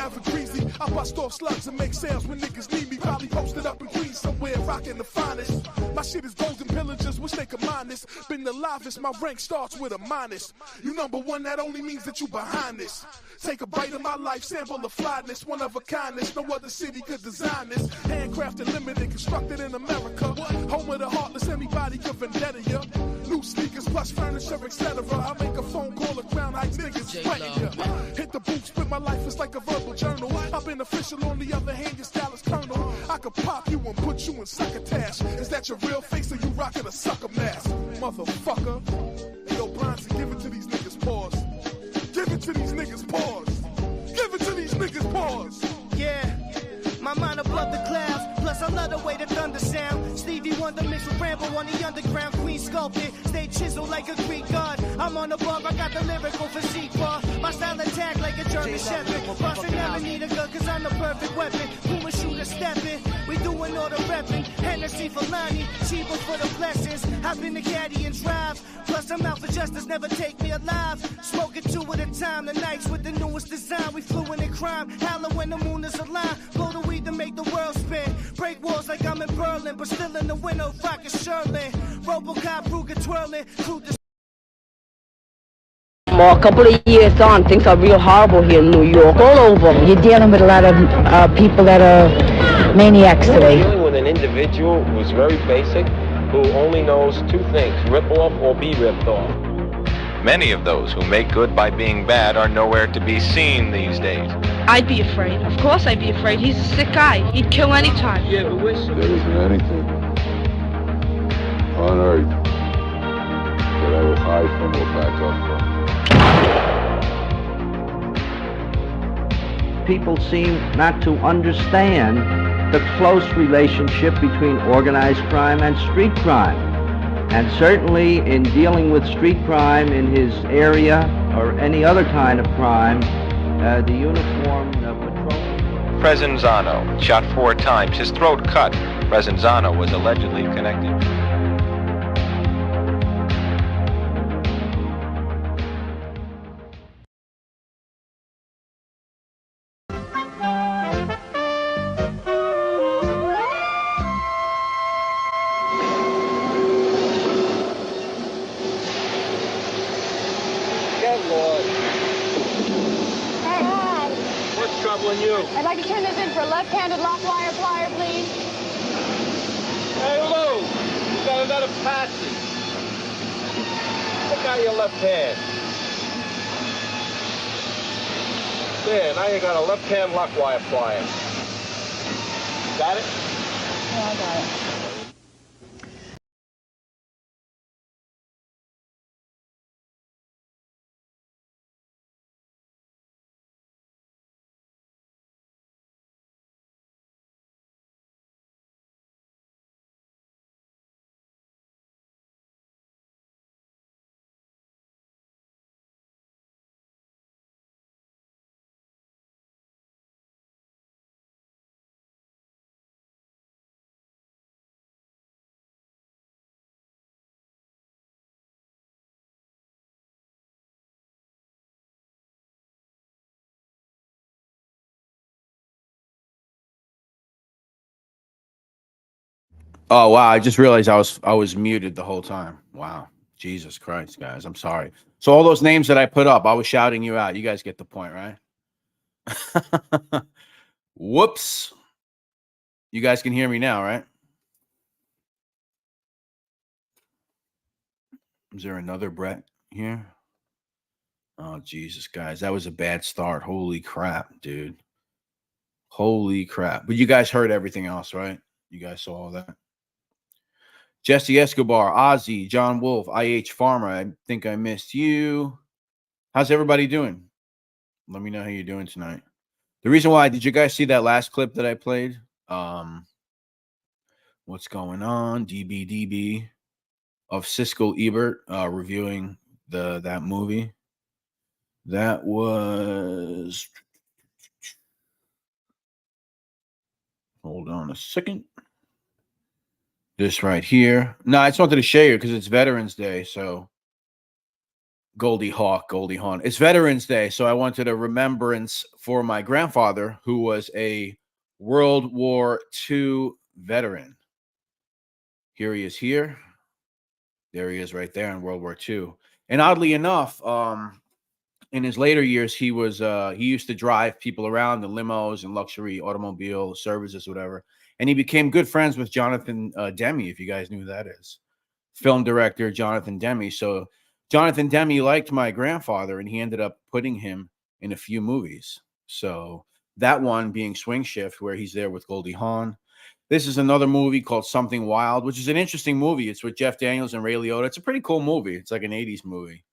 forever greasy. I bust off slugs and make sales when niggas need me. Probably posted up in Queens somewhere, rocking the finest. My shit is golden pillagers, wish they could mind this. Been the livest, my rank starts with a minus. You number one, that only means that you behind this. Take a bite of my life, sample the flyness, one of a kindness. No other city could design this. Handcrafted, limited, constructed in America. Home of the heartless, anybody could vendetta ya. New sneakers, plus furniture, etc. I make a phone call, a Crown Heights niggas sweating ya. Hit the booth, spit my life, it's like a verbal journal. I've been official, on the other hand, your style is colonel. I could pop you and put you in succotash. Is that your real face or you rocking a sucker mask? Motherfucker. Yo, Bronson, give it to these niggas, pause. Give it to these niggas, pause. Give it to these niggas, pause. Yeah. My mind above the clouds, plus I love the way the thunder sound. Stevie Wonder mixed with Rambo on the underground, queen sculpted, stay chiseled like a Greek god. I'm on the bar, I got the lyrical physique bar. My style attack like a German shepherd. Boss never need a gun, cause I'm the perfect weapon. Puma shooter stepping, we doing all the repping. Hennessy for Lonnie, cheaper for the blessings. Hop in the caddy and drive, plus I'm out for justice, never take me alive. Smoking two at a time, the nights with the newest design. We fluent in crime, howling when the moon is aligned. Blow the weed to make the world spin. Break walls like I'm in Berlin, but still in the window, rockin' Sherlin. Robocop, Ruger twirling, crew this. A couple of years on, things are real horrible here in New York, all over. You're dealing with a lot of people that are maniacs today. You're dealing with an individual who's very basic, who only knows two things, rip off or be ripped off. Many of those who make good by being bad are nowhere to be seen these days. I'd be afraid. Of course I'd be afraid. He's a sick guy. He'd kill any time. You ever wish? There isn't anything on earth that I will hide from or back up from. People seem not to understand the close relationship between organized crime and street crime. And certainly in dealing with street crime in his area or any other kind of crime, the uniform patrol. Presenzano, shot 4 times, his throat cut. Presenzano was allegedly connected. I'd like to turn this in for a left-handed lock wire plier, please. Hey, Lou, you got another passage. Look out your left hand. There, now you got a left-hand lock wire plier. Got it? Yeah, I got it. Oh wow! I just realized I was muted the whole time. Wow, Jesus Christ, guys! I'm sorry. So all those names that I put up, I was shouting you out. You guys get the point, right? Whoops! You guys can hear me now, right? Is there another Brett here? Oh Jesus, guys, that was a bad start. Holy crap, dude! Holy crap! But you guys heard everything else, right? You guys saw all that. Jesse Escobar, Ozzy, John Wolf, IH Farmer. I think I missed you. How's everybody doing? Let me know how you're doing tonight. The reason why, did you guys see that last clip that I played? What's going on? DB of Siskel Ebert reviewing that movie. That was, hold on a second. This right here. No, I just wanted to share you because it's Veterans Day. So Goldie Hawn. It's Veterans Day, so I wanted a remembrance for my grandfather, who was a World War II veteran. Here he is here. There he is right there in World War II. And oddly enough, in his later years, he used to drive people around in limos and luxury automobile services, whatever. And he became good friends with Jonathan Demme, if you guys knew who that is. Film director Jonathan Demme. So Jonathan Demme liked my grandfather, and he ended up putting him in a few movies. So that one being Swing Shift, where he's there with Goldie Hawn. This is another movie called Something Wild, which is an interesting movie. It's with Jeff Daniels and Ray Liotta. It's a pretty cool movie. It's like an 80s movie.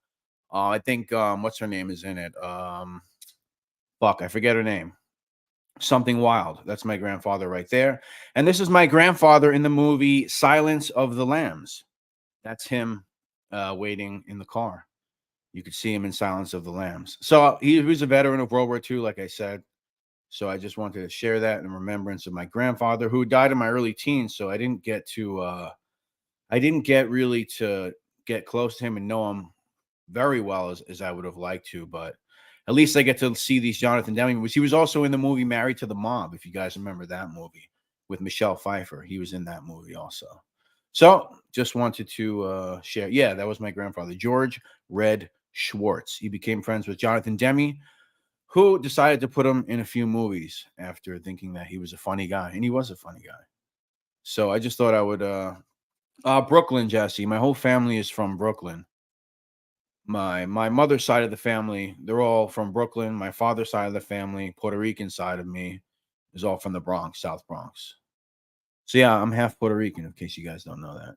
I think, what's her name is in it? I forget her name. Something Wild. That's my grandfather right there. And this is my grandfather in the movie Silence of the Lambs. That's him waiting in the car. You could see him in Silence of the Lambs. So he was a veteran of World War II, like I said. So I just wanted to share that in remembrance of my grandfather, who died in my early teens. So I didn't get really to get close to him and know him very well as I would have liked to. But at least I get to see these Jonathan Demme movies. He was also in the movie Married to the Mob, if you guys remember that movie, with Michelle Pfeiffer. He was in that movie also. So just wanted to share. Yeah, that was my grandfather, George Red Schwartz. He became friends with Jonathan Demme, who decided to put him in a few movies after thinking that he was a funny guy. And he was a funny guy. So I just thought I would Brooklyn, Jesse. My whole family is from Brooklyn. My mother's side of the family, they're all from Brooklyn. My father's side of the family, Puerto Rican side of me, is all from the Bronx, South Bronx. So yeah, I'm half Puerto Rican, in case you guys don't know that.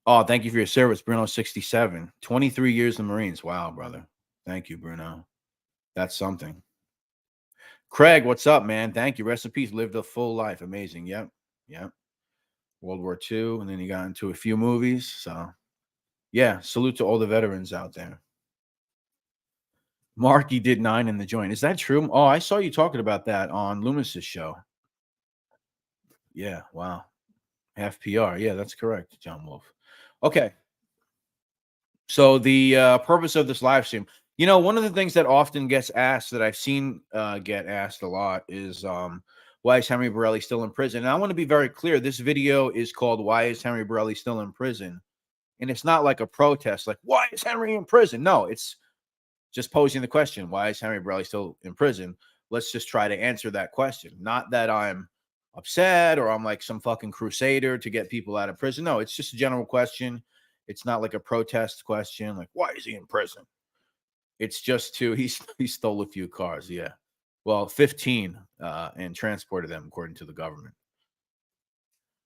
Oh, thank you for your service, Bruno 67. 23 years in the Marines. Wow, brother. Thank you, Bruno. That's something. Craig, what's up, man? Thank you. Rest in peace. Lived a full life. Amazing. Yep. World War II, and then he got into a few movies. So yeah, salute to all the veterans out there. Marky did 9 in the joint. Is that true? Oh, I saw you talking about that on Loomis's show. Yeah, wow. Half PR. Yeah, that's correct, John Wolf. Okay. So the purpose of this live stream, one of the things that often gets asked, that I've seen get asked a lot, is why is Henry Borelli still in prison? And I want to be very clear. This video is called Why is Henry Borelli Still in Prison? And it's not like a protest, like, why is Henry in prison? No, it's just posing the question, why is Henry Borelli still in prison? Let's just try to answer that question. Not that I'm upset or I'm like some fucking crusader to get people out of prison. No, it's just a general question. It's not like a protest question, like, why is he in prison? It's just he stole a few cars, yeah. Well, 15 and transported them, according to the government.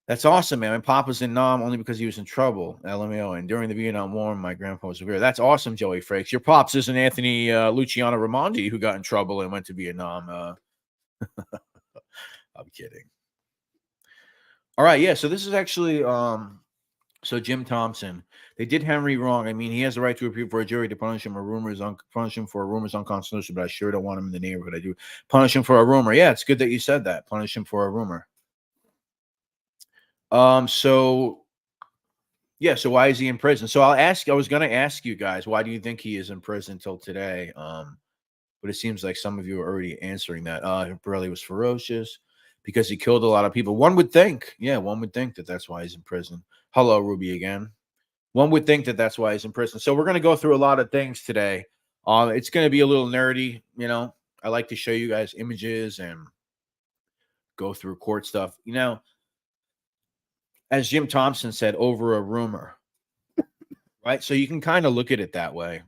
That's awesome, man. My Papa's in Nam only because he was in trouble. LMAO. And during the Vietnam War, my grandpa was severe. That's awesome, Joey Frakes. Your pops isn't Anthony Luciano Raimondi, who got in trouble and went to Vietnam. I'm kidding. All right, yeah. So this is actually so Jim Thompson. They did Henry wrong. I mean, he has the right to appeal for a jury to punish him for a rumor is unconstitutional, but I sure don't want him in the neighborhood. I do punish him for a rumor. Yeah, it's good that you said that. Punish him for a rumor. So why is he in prison? So I was going to ask you guys, why do you think he is in prison till today? But it seems like some of you are already answering that. Borelli was ferocious because he killed a lot of people. One would think that that's why he's in prison. Hello, Ruby again. One would think that that's why he's in prison. So we're going to go through a lot of things today. It's going to be a little nerdy. I like to show you guys images and go through court stuff. As Jim Thompson said, over a rumor, right? So you can kind of look at it that way,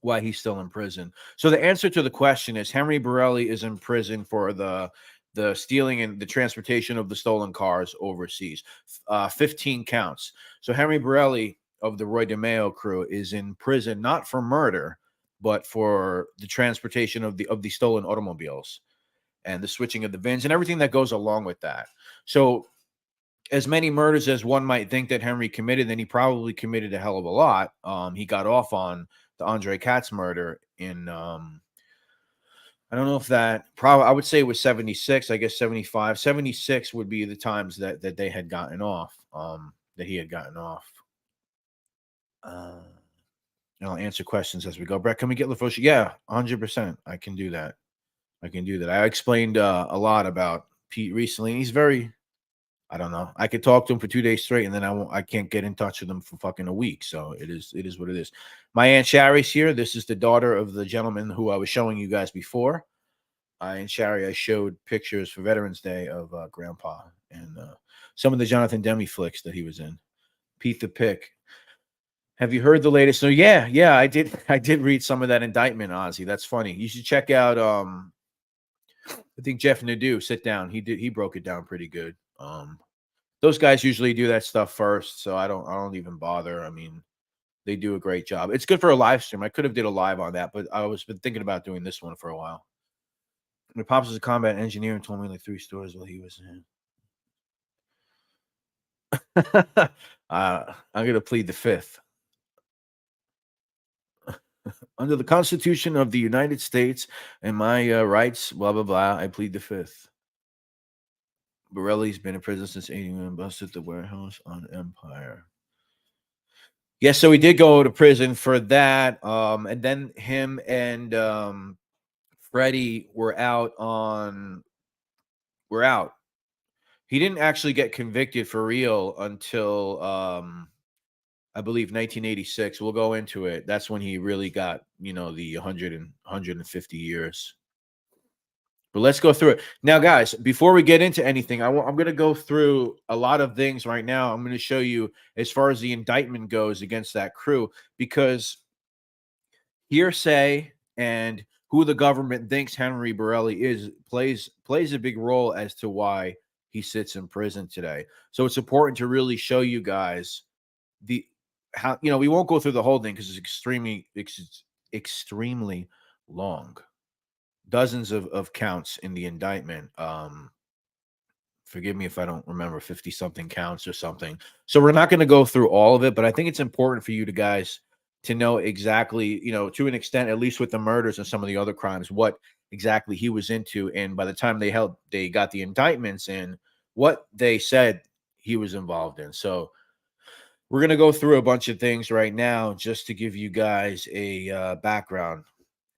why he's still in prison. So the answer to the question is Henry Borelli is in prison for the stealing and the transportation of the stolen cars overseas. 15 counts. So Henry Borelli of the Roy DeMeo crew is in prison, not for murder, but for the transportation of the stolen automobiles and the switching of the VINs and everything that goes along with that. So as many murders as one might think that Henry committed, then he probably committed a hell of a lot. He got off on the Andre Katz murder in, I don't know if I would say it was 76, I guess 75. 76 would be the times that they had gotten off, that he had gotten off. And I'll answer questions as we go. Brett, can we get LaFoche? Yeah, 100%. I can do that. I explained a lot about Pete recently. He's very, I don't know. I could talk to him for 2 days straight, and then I can't get in touch with him for fucking a week. So it is what it is. My Aunt Sherry's here. This is the daughter of the gentleman who I was showing you guys before. Aunt Sherry, I showed pictures for Veterans Day of Grandpa and some of the Jonathan Demme flicks that he was in. Pete the Pick. Have you heard the latest? So yeah, I did read some of that indictment, Ozzy. That's funny. You should check out I think Jeff Nadeau, sit down. He broke it down pretty good. Those guys usually do that stuff first, so I don't even bother. I mean, they do a great job. It's good for a live stream. I could have did a live on that, but I was been thinking about doing this one for a while. My pops was a combat engineer and told me like 3 stories while he was in. I'm gonna plead the fifth. Under the Constitution of the United States and my rights, blah, blah, blah, I plead the fifth. Borelli's been in prison since 81, busted the warehouse on Empire. Yes, so he did go to prison for that. And then him and Freddie were out. He didn't actually get convicted for real until I believe 1986. We'll go into it. That's when he really got, the 150 years. But let's go through it. Now, guys, before we get into anything, I'm going to go through a lot of things right now. I'm going to show you as far as the indictment goes against that crew, because hearsay and who the government thinks Henry Borelli is plays a big role as to why he sits in prison today. So it's important to really show you guys how we won't go through the whole thing because it's extremely long. Dozens of counts in the indictment. Forgive me if I don't remember 50 something counts or something. So we're not going to go through all of it, but I think it's important for you guys to know exactly, to an extent, at least with the murders and some of the other crimes, what exactly he was into. And by the time they got the indictments in, what they said he was involved in. So we're going to go through a bunch of things right now just to give you guys a background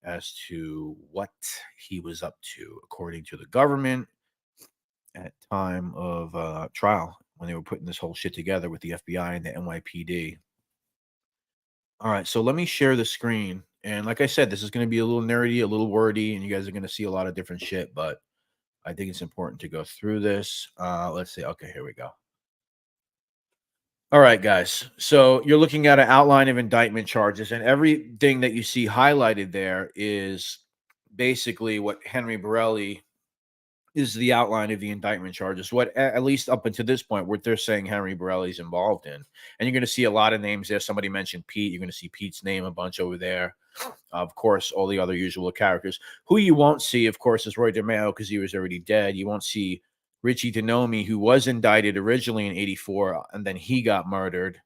as to what he was up to, according to the government at time of trial when they were putting this whole shit together with the FBI and the NYPD. All right, so let me share the screen. And like I said, this is going to be a little nerdy, a little wordy, and you guys are going to see a lot of different shit, but I think it's important to go through this. Let's see. Okay, here we go. All right, guys. So you're looking at an outline of indictment charges, and everything that you see highlighted there is basically what Henry Borelli is the outline of the indictment charges. What, at least up until this point, what they're saying Henry Borelli's involved in. And you're going to see a lot of names there. Somebody mentioned Pete. You're going to see Pete's name a bunch over there. Of course, all the other usual characters. Who you won't see, of course, is Roy DeMeo because he was already dead. You won't see Richie Denomi, who was indicted originally in 84, and then he got murdered.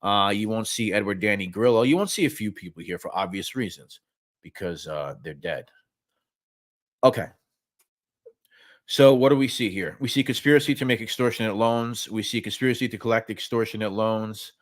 You won't see Edward Danny Grillo. You won't see a few people here for obvious reasons because they're dead. Okay. So what do we see here? We see conspiracy to make extortionate loans. We see conspiracy to collect extortionate loans.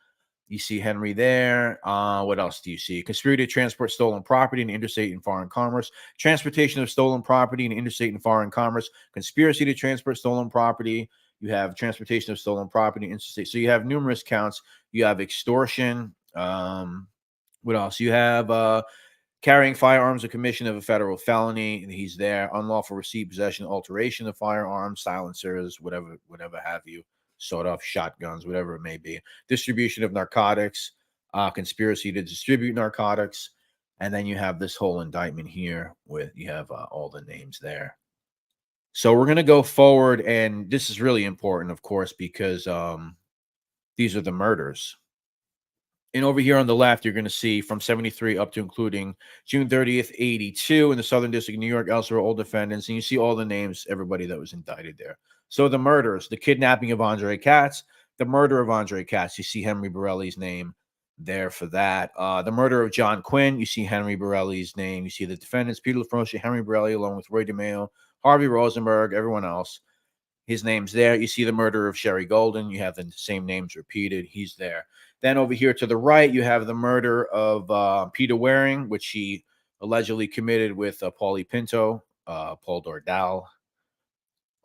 You see Henry there. What else do you see? Conspiracy to transport stolen property in interstate and foreign commerce. Transportation of stolen property in interstate and foreign commerce. Conspiracy to transport stolen property. You have transportation of stolen property in interstate. So you have numerous counts. You have extortion. What else? You have carrying firearms, a commission of a federal felony. And he's there. Unlawful receipt, possession, alteration of firearms, silencers, whatever have you. Sort of shotguns, whatever it may be. Distribution of narcotics, conspiracy to distribute narcotics. And then you have this whole indictment here with, you have all the names there. So we're going to go forward. And this is really important, of course, because these are the murders. And over here on the left, you're going to see from 73 up to including June 30th, 82 in the Southern District of New York, elsewhere, all defendants. And you see all the names, everybody that was indicted there. So the murders, the kidnapping of Andre Katz, the murder of Andre Katz, you see Henry Borelli's name there for that. The murder of John Quinn, you see Henry Borelli's name. You see the defendants, Peter LaFroche, Henry Borelli, along with Roy DeMeo, Harvey Rosenberg, everyone else. His name's there. You see the murder of Sherry Golden. You have the same names repeated. He's there. Then over here to the right, you have the murder of Peter Waring, which he allegedly committed with Paulie Pinto, Paul Dordal,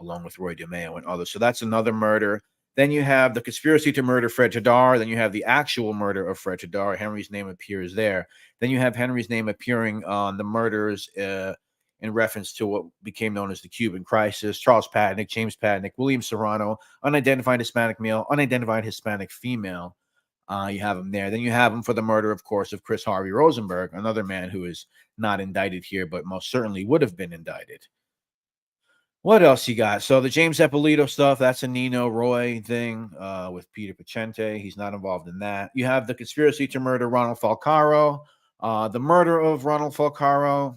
along with Roy DeMeo and others. So that's another murder. Then you have the conspiracy to murder Fred Tadar. Then you have the actual murder of Fred Tadar. Henry's name appears there. Then you have Henry's name appearing on the murders in reference to what became known as the Cuban Crisis. Charles Patnick, James Patnick, William Serrano, unidentified Hispanic male, unidentified Hispanic female. You have him there. Then you have him for the murder, of course, of Chris Harvey Rosenberg, another man who is not indicted here, but most certainly would have been indicted. What else you got? So the James Eppolito stuff, that's a Nino Roy thing with Peter Pacente. He's not involved in that. You have the conspiracy to murder Ronald Falcaro, the murder of Ronald Falcaro.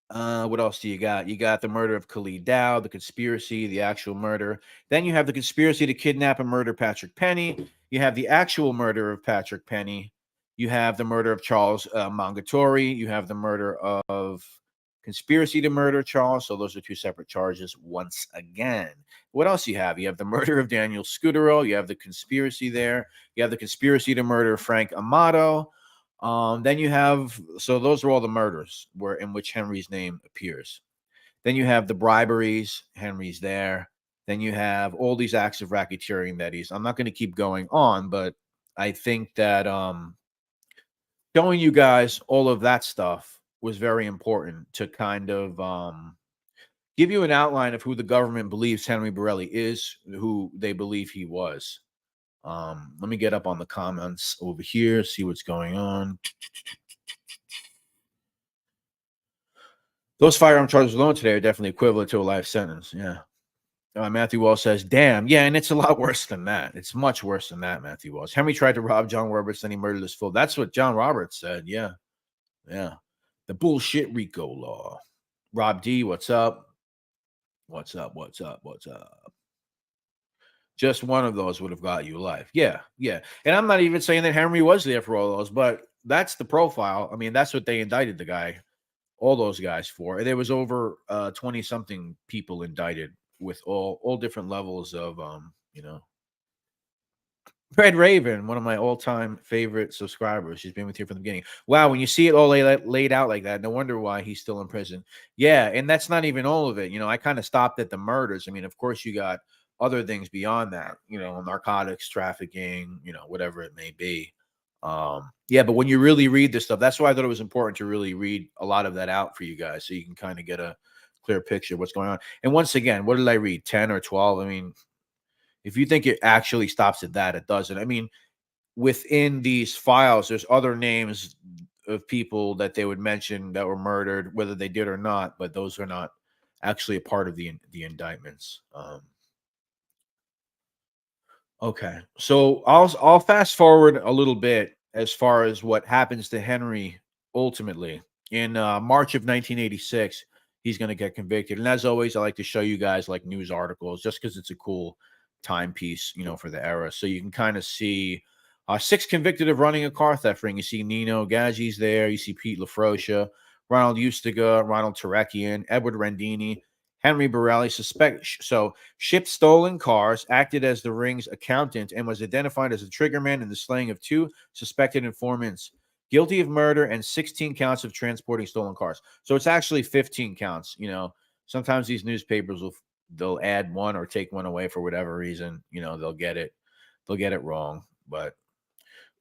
What else do you got? You got the murder of Khalid Dowd, the conspiracy, the actual murder. Then you have the conspiracy to kidnap and murder Patrick Penny. You have the actual murder of Patrick Penny. You have the murder of Charles Mangatori. You have the murder of conspiracy to murder Charles. So those are two separate charges once again. What else you have? You have the murder of Daniel Scudero. You have the conspiracy there. You have the conspiracy to murder Frank Amato. Then you have, so those are all the murders in which Henry's name appears. Then you have the briberies. Henry's there. Then you have all these acts of racketeering that I'm not going to keep going on, but I think that showing you guys all of that stuff was very important to kind of give you an outline of who the government believes Henry Borelli is, who they believe he was. Let me get up on the comments over here, see what's going on. Those firearm charges alone today are definitely equivalent to a life sentence. Yeah. Matthew Wells says, damn. Yeah, and it's a lot worse than that. It's much worse than that, Matthew Wells. Henry tried to rob John Roberts, then he murdered his fool. That's what John Roberts said. Yeah. Yeah. The bullshit RICO law. Rob D, what's up? What's up? What's up? What's up? Just one of those would have got you life. Yeah, yeah. And I'm not even saying that Henry was there for all those, but that's the profile. I mean, that's what they indicted the guy, all those guys for. And there was over 20-something people indicted with all different levels of, Red Raven, one of my all-time favorite subscribers. She's been with you from the beginning. Wow, when you see it all laid out like that, no wonder why he's still in prison. Yeah, and that's not even all of it. I kind of stopped at the murders. I mean, of course, you got other things beyond that, narcotics, trafficking, whatever it may be. Yeah, but when you really read this stuff, that's why I thought it was important to really read a lot of that out for you guys so you can kind of get a clear picture of what's going on. And once again, what did I read? 10 or 12? I mean, if you think it actually stops at that, it doesn't. I mean, within these files, there's other names of people that they would mention that were murdered, whether they did or not, but those are not actually a part of the indictments. Okay, so I'll fast forward a little bit as far as what happens to Henry ultimately. In March of 1986, he's going to get convicted. And as always, I like to show you guys like news articles just because it's a cool timepiece, for the era. So you can kind of see 6 convicted of running a car theft ring. You see Nino Gaggi's there. You see Pete LaFrosia, Ronald Ustiga, Ronald Tarakian, Edward Rendini, Henry Borelli, shipped stolen cars, acted as the ring's accountant, and was identified as the triggerman in the slaying of 2 suspected informants, guilty of murder and 16 counts of transporting stolen cars. So it's actually 15 counts. Sometimes these newspapers they'll add one or take one away for whatever reason. They'll get it wrong. But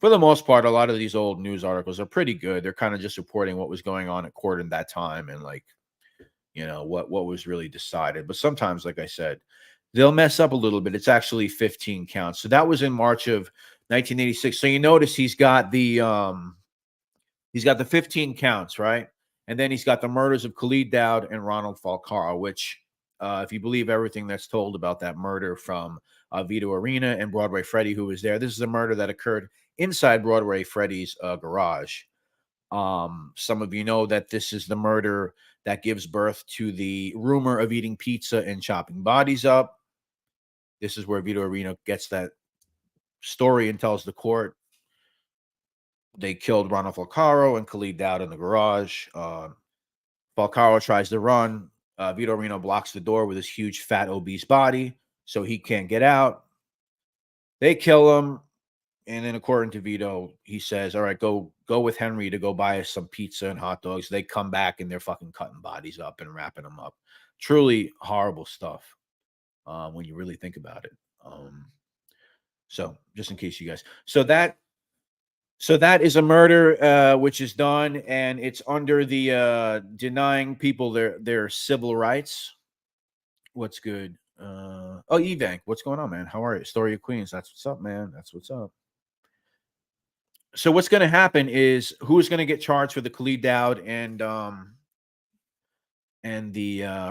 for the most part, a lot of these old news articles are pretty good. They're kind of just reporting what was going on at court in that time and what was really decided. But sometimes, like I said, they'll mess up a little bit. It's actually 15 counts. So that was in March of 1986. So you notice he's got the 15 counts, right? And then he's got the murders of Khalid Dowd and Ronald Falcaro, which if you believe everything that's told about that murder from Vito Arena and Broadway Freddy, who was there, this is a murder that occurred inside Broadway Freddy's garage. Some of you know that this is the murder that gives birth to the rumor of eating pizza and chopping bodies up. This is where Vito Arena gets that story and tells the court they killed Ronald Falcaro and Khalid Dowd in the garage. Falcaro tries to run. Vito Reno blocks the door with his huge, fat, obese body, so he can't get out. They kill him. And then according to Vito, he says, all right, go with Henry to go buy us some pizza and hot dogs. They come back and they're fucking cutting bodies up and wrapping them up. Truly horrible stuff when you really think about it. So just in case you guys. So that is a murder which is done, and it's under the denying people their civil rights. What's good? Oh, Evank, what's going on, man? How are you? Story of Queens. That's what's up, man. That's what's up. So what's going to happen is who's going to get charged for the Khalid Dowd and the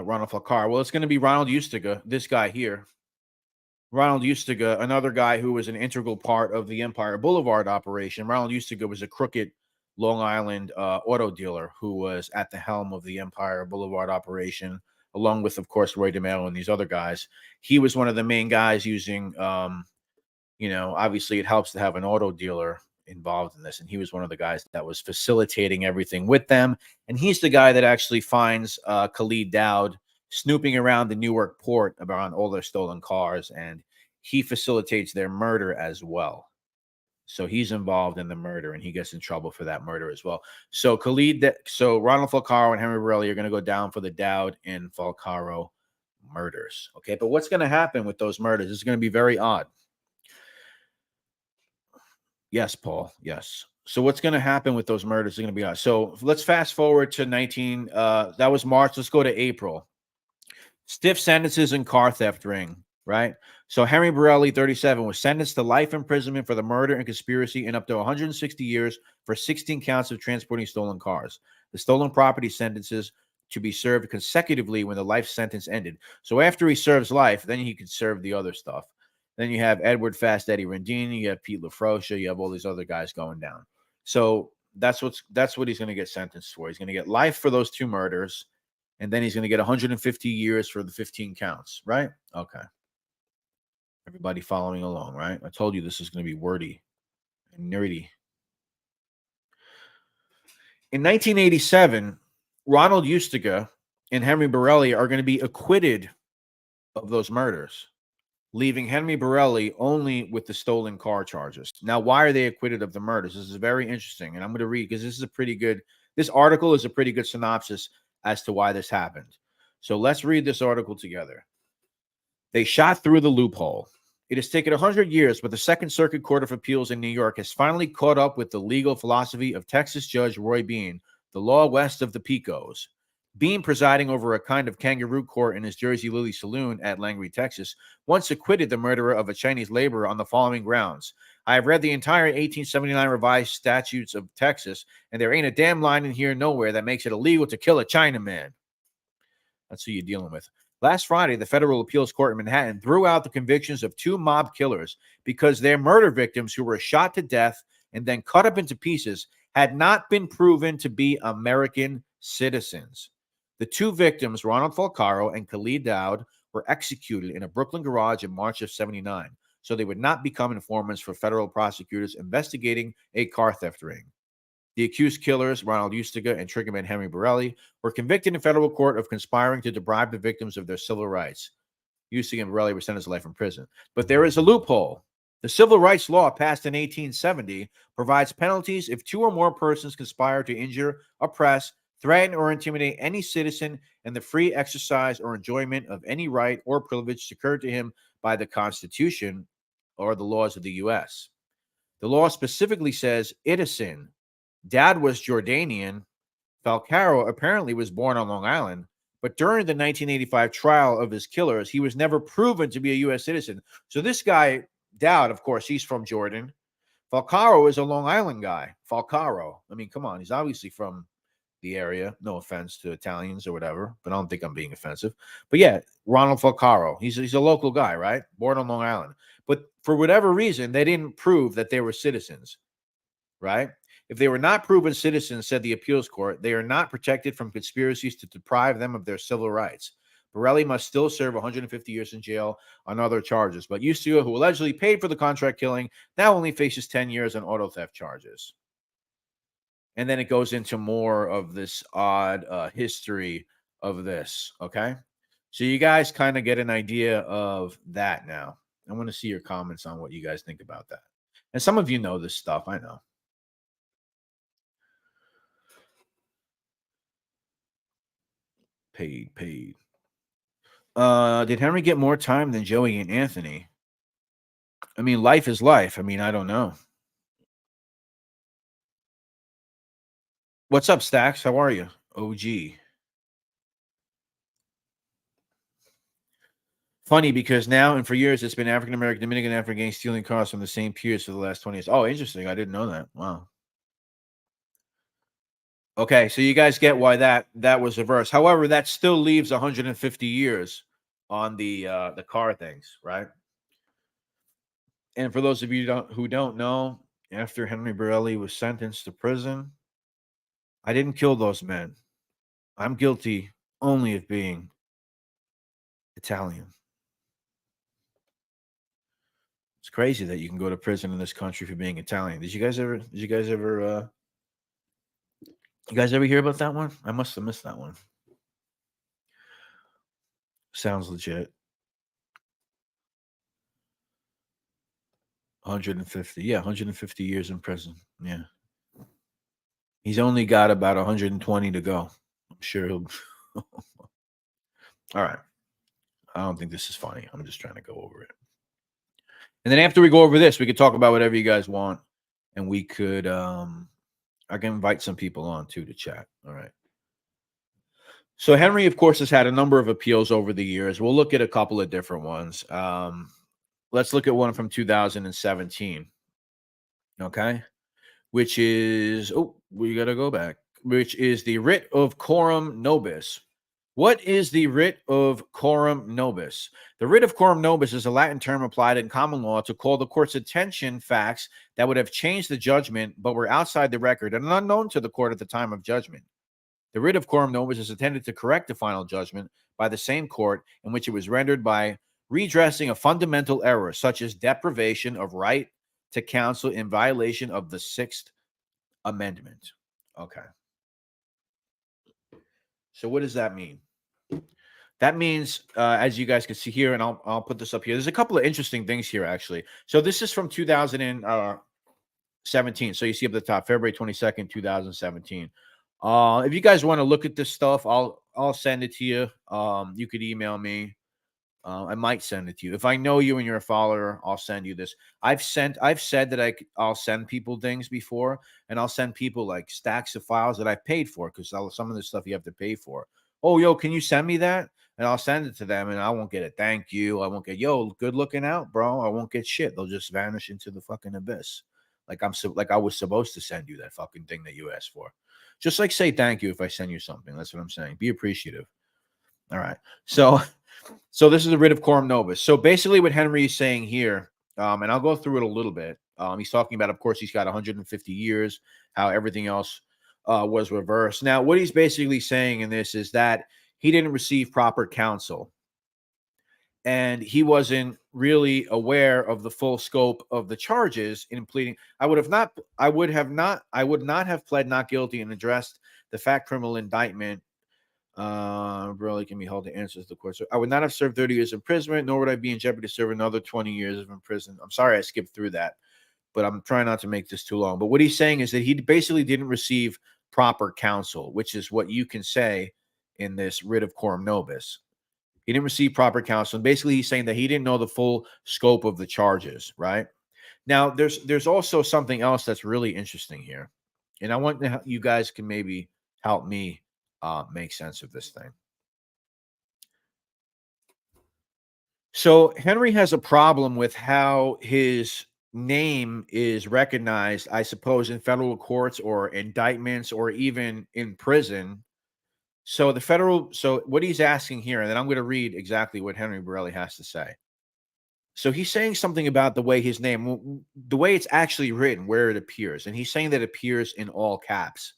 Ronald Falcar? Well, it's going to be Ronald Ustiga, this guy here. Ronald Ustiga, another guy who was an integral part of the Empire Boulevard operation. Ronald Ustiga was a crooked Long Island auto dealer who was at the helm of the Empire Boulevard operation, along with, of course, Roy DeMello and these other guys. He was one of the main guys using, obviously it helps to have an auto dealer involved in this, and he was one of the guys that was facilitating everything with them. And he's the guy that actually finds Khalid Dowd snooping around the Newark port around all their stolen cars, and he facilitates their murder as well. So he's involved in the murder, and he gets in trouble for that murder as well. So Ronald Falcaro and Henry Borelli are going to go down for the Dowd and Falcaro murders. Okay, but what's going to happen with those murders is going to be very odd. Yes, Paul. Yes. So what's going to happen with those murders is going to be odd. So let's fast forward to that was March. Let's go to April. Stiff sentences and car theft ring, right? So Henry Borelli, 37, was sentenced to life imprisonment for the murder and conspiracy and up to 160 years for 16 counts of transporting stolen cars. The stolen property sentences to be served consecutively when the life sentence ended. So after he serves life, then he could serve the other stuff. Then you have Edward Fast Eddie Rendini, you have Pete LaFrosia, you have all these other guys going down. So that's what he's going to get sentenced for. He's going to get life for those 2 murders, and then he's going to get 150 years for the 15 counts, right? Okay. Everybody following along, right? I told you this is going to be wordy and nerdy. In 1987, Ronald Ustiga and Henry Borelli are going to be acquitted of those murders, leaving Henry Borelli only with the stolen car charges. Now, why are they acquitted of the murders? This is very interesting, and I'm going to read because this article is a pretty good synopsis as to why this happened. So let's read this article together. They shot through the loophole. It has taken 100 years, but the Second Circuit Court of Appeals in New York has finally caught up with the legal philosophy of Texas Judge Roy Bean, the law west of the Pecos. Bean, presiding over a kind of kangaroo court in his Jersey Lily saloon at Langley, Texas, once acquitted the murderer of a Chinese laborer on the following grounds. I have read the entire 1879 revised statutes of Texas, and there ain't a damn line in here nowhere that makes it illegal to kill a Chinaman. That's who you're dealing with. Last Friday, the Federal Appeals Court in Manhattan threw out the convictions of 2 mob killers because their murder victims, who were shot to death and then cut up into pieces, had not been proven to be American citizens. The 2 victims, Ronald Falcaro and Khalid Dowd, were executed in a Brooklyn garage in March of 79, so they would not become informants for federal prosecutors investigating a car theft ring. The accused killers, Ronald Ustiga and triggerman Henry Borelli, were convicted in federal court of conspiring to deprive the victims of their civil rights. Ustiga and Borelli were sentenced to life in prison. But there is a loophole. The civil rights law passed in 1870 provides penalties if 2 or more persons conspire to injure, oppress, threaten, or intimidate any citizen in the free exercise or enjoyment of any right or privilege secured to him by the Constitution or the laws of the U.S. The law specifically says it is sin. Dad was Jordanian. Falcaro apparently was born on Long Island, but during the 1985 trial of his killers, he was never proven to be a U.S. citizen. So this guy, Dowd, of course, he's from Jordan. Falcaro is a Long Island guy. Falcaro. I mean, come on. He's obviously from the area. No offense to Italians or whatever, but I don't think I'm being offensive. But yeah, Ronald Falcaro. He's a local guy, right? Born on Long Island. But for whatever reason, they didn't prove that they were citizens, right? If they were not proven citizens, said the appeals court, they are not protected from conspiracies to deprive them of their civil rights. Borelli must still serve 150 years in jail on other charges, but Ustiga, who allegedly paid for the contract killing, now only faces 10 years on auto theft charges. And then it goes into more of this odd history of this, okay? So you guys kind of get an idea of that now. I want to see your comments on what you guys think about that. And some of you know this stuff. I know. Paid. Did Henry get more time than Joey and Anthony? I mean, life is life. I mean, I don't know. What's up, Stacks? How are you? OG. Funny because now and for years it's been African American, Dominican, African gangs stealing cars from the same peers for the last 20 years. Oh, interesting. I didn't know that. Wow. Okay, so you guys get why that was reversed. However, that still leaves 150 years on the car things, right? And for those of you who don't know, after Henry Borelli was sentenced to prison, I didn't kill those men. I'm guilty only of being Italian. It's crazy that you can go to prison in this country for being Italian. Did you guys ever hear about that one? I must have missed that one. Sounds legit. 150. Yeah, 150 years in prison. Yeah. He's only got about 120 to go. I'm sure he'll. All right. I don't think this is funny. I'm just trying to go over it. And then after we go over this, we could talk about whatever you guys want. And we could, I can invite some people on too to chat. All right. So Henry, of course, has had a number of appeals over the years. We'll look at a couple of different ones. Let's look at one from 2017. Okay. Which is, we got to go back, which is the writ of coram nobis. What is the writ of coram nobis? The writ of coram nobis is a Latin term applied in common law to call the court's attention facts that would have changed the judgment but were outside the record and unknown to the court at the time of judgment. The writ of coram nobis is intended to correct the final judgment by the same court in which it was rendered by redressing a fundamental error, such as deprivation of right to counsel in violation of the Sixth Amendment. Okay. So what does that mean? That means, as you guys can see here, and I'll put this up here. There's a couple of interesting things here, actually. So this is from 2017. So you see up at the top, February 22nd, 2017. If you guys want to look at this stuff, I'll send it to you. You could email me. I might send it to you. If I know you and you're a follower, I'll send you this. I've said that I'll send people things before, and I'll send people like stacks of files that I've paid for, because some of this stuff you have to pay for. Oh, yo, can you send me that? And I'll send it to them, and I won't get a thank you. I won't get, yo, good looking out, bro. I won't get shit. They'll just vanish into the fucking abyss. Like I was supposed to send you that fucking thing that you asked for. Just like say thank you if I send you something. That's what I'm saying. Be appreciative. All right. So this is a writ of coram nobis. So basically what Henry is saying here, and I'll go through it a little bit. He's talking about, of course, he's got 150 years, how everything else was reversed. Now, what he's basically saying in this is that he didn't receive proper counsel, and he wasn't really aware of the full scope of the charges in pleading. I would not have pled not guilty and addressed the fact criminal indictment. Borelli can be held to answer to the court. So I would not have served 30 years imprisonment, nor would I be in jeopardy to serve another 20 years of imprisonment. I'm sorry I skipped through that, but I'm trying not to make this too long. But what he's saying is that he basically didn't receive proper counsel, which is what you can say in this writ of coram nobis. He didn't receive proper counsel. And basically, he's saying that he didn't know the full scope of the charges, right? Now, there's also something else that's really interesting here. And I want you guys can maybe help me make sense of this thing. So Henry has a problem with how his name is recognized, I suppose, in federal courts or indictments or even in prison. So what he's asking here, and then I'm going to read exactly what Henry Borelli has to say. So he's saying something about the way his name, the way it's actually written, where it appears. And he's saying that it appears in all caps.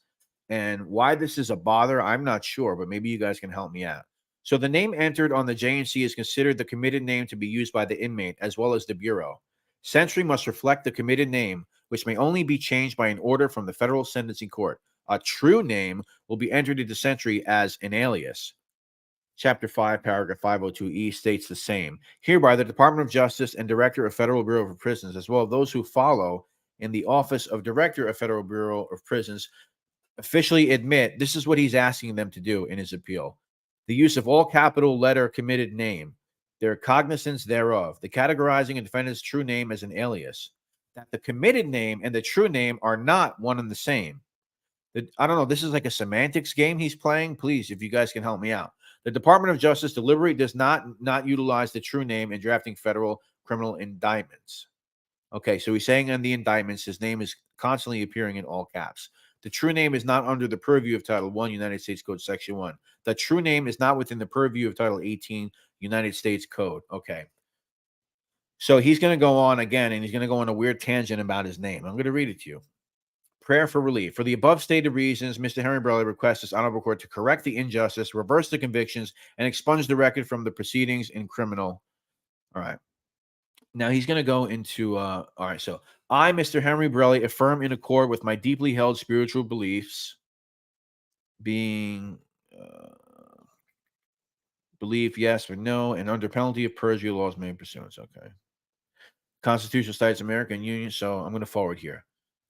And why this is a bother, I'm not sure, but maybe you guys can help me out. So the name entered on the J&C is considered the committed name to be used by the inmate as well as the bureau. Century must reflect the committed name, which may only be changed by an order from the federal sentencing court. A true name will be entered into Century as an alias. Chapter 5, paragraph 502E states the same. Hereby, the Department of Justice and Director of Federal Bureau of Prisons, as well as those who follow in the office of Director of Federal Bureau of Prisons, officially admit, this is what he's asking them to do in his appeal, the use of all capital letter committed name, their cognizance thereof, the categorizing a defendant's true name as an alias, that the committed name and the true name are not one and the same. I don't know, this is like a semantics game he's playing. Please, if you guys can help me out. The Department of Justice deliberately does not utilize the true name in drafting federal criminal indictments. Okay, so he's saying in the indictments, his name is constantly appearing in all caps. The true name is not under the purview of Title 1, United States Code, Section 1. The true name is not within the purview of Title 18, United States Code. Okay. So he's going to go on again, and he's going to go on a weird tangent about his name. I'm going to read it to you. Prayer for relief. For the above stated reasons, Mr. Henry Borrelli requests this honorable court to correct the injustice, reverse the convictions, and expunge the record from the proceedings in criminal. All right. Now he's going to go into, all right, so I, Mr. Henry Borrelli, affirm in accord with my deeply held spiritual beliefs, being belief, yes or no, and under penalty of perjury, laws made pursuant. Okay. Constitutional States American Union, so I'm going to forward here.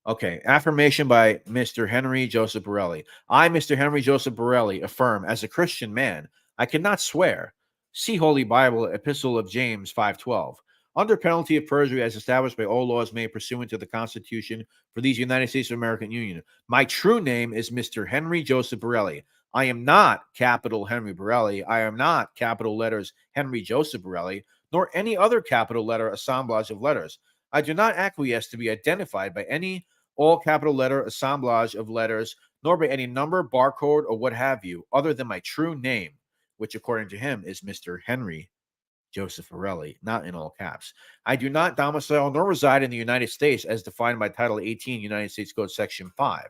Okay, affirmation by Mr. Henry Joseph Borrelli. I, Mr. Henry Joseph Borrelli, affirm as a Christian man, I cannot swear. See Holy Bible, Epistle of James 5:12. Under penalty of perjury as established by all laws made pursuant to the Constitution for these United States of American Union. My true name is Mr. Henry Joseph Borrelli. I am not capital Henry Borrelli. I am not capital letters Henry Joseph Borrelli, nor any other capital letter assemblage of letters. I do not acquiesce to be identified by any all capital letter assemblage of letters, nor by any number, barcode, or what have you, other than my true name, which according to him is Mr. Henry Joseph Borrelli, not in all caps. I do not domicile nor reside in the United States as defined by Title 18, United States Code, Section 5,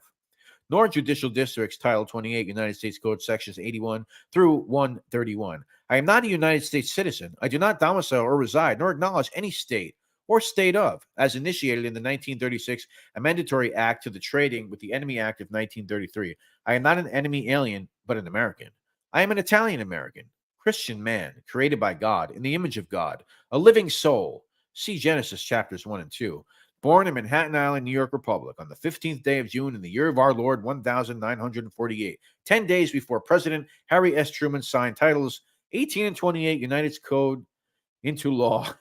nor judicial districts, Title 28, United States Code, Sections 81 through 131. I am not a United States citizen. I do not domicile or reside nor acknowledge any state or state of, as initiated in the 1936 Amendatory Act to the Trading with the Enemy Act of 1933. I am not an enemy alien, but an American. I am an Italian American, Christian man, created by God, in the image of God, a living soul. See Genesis chapters 1 and 2. Born in Manhattan Island, New York Republic, on the 15th day of June in the year of our Lord, 1948, 10 days before President Harry S. Truman signed titles 18 and 28 United States Code into law,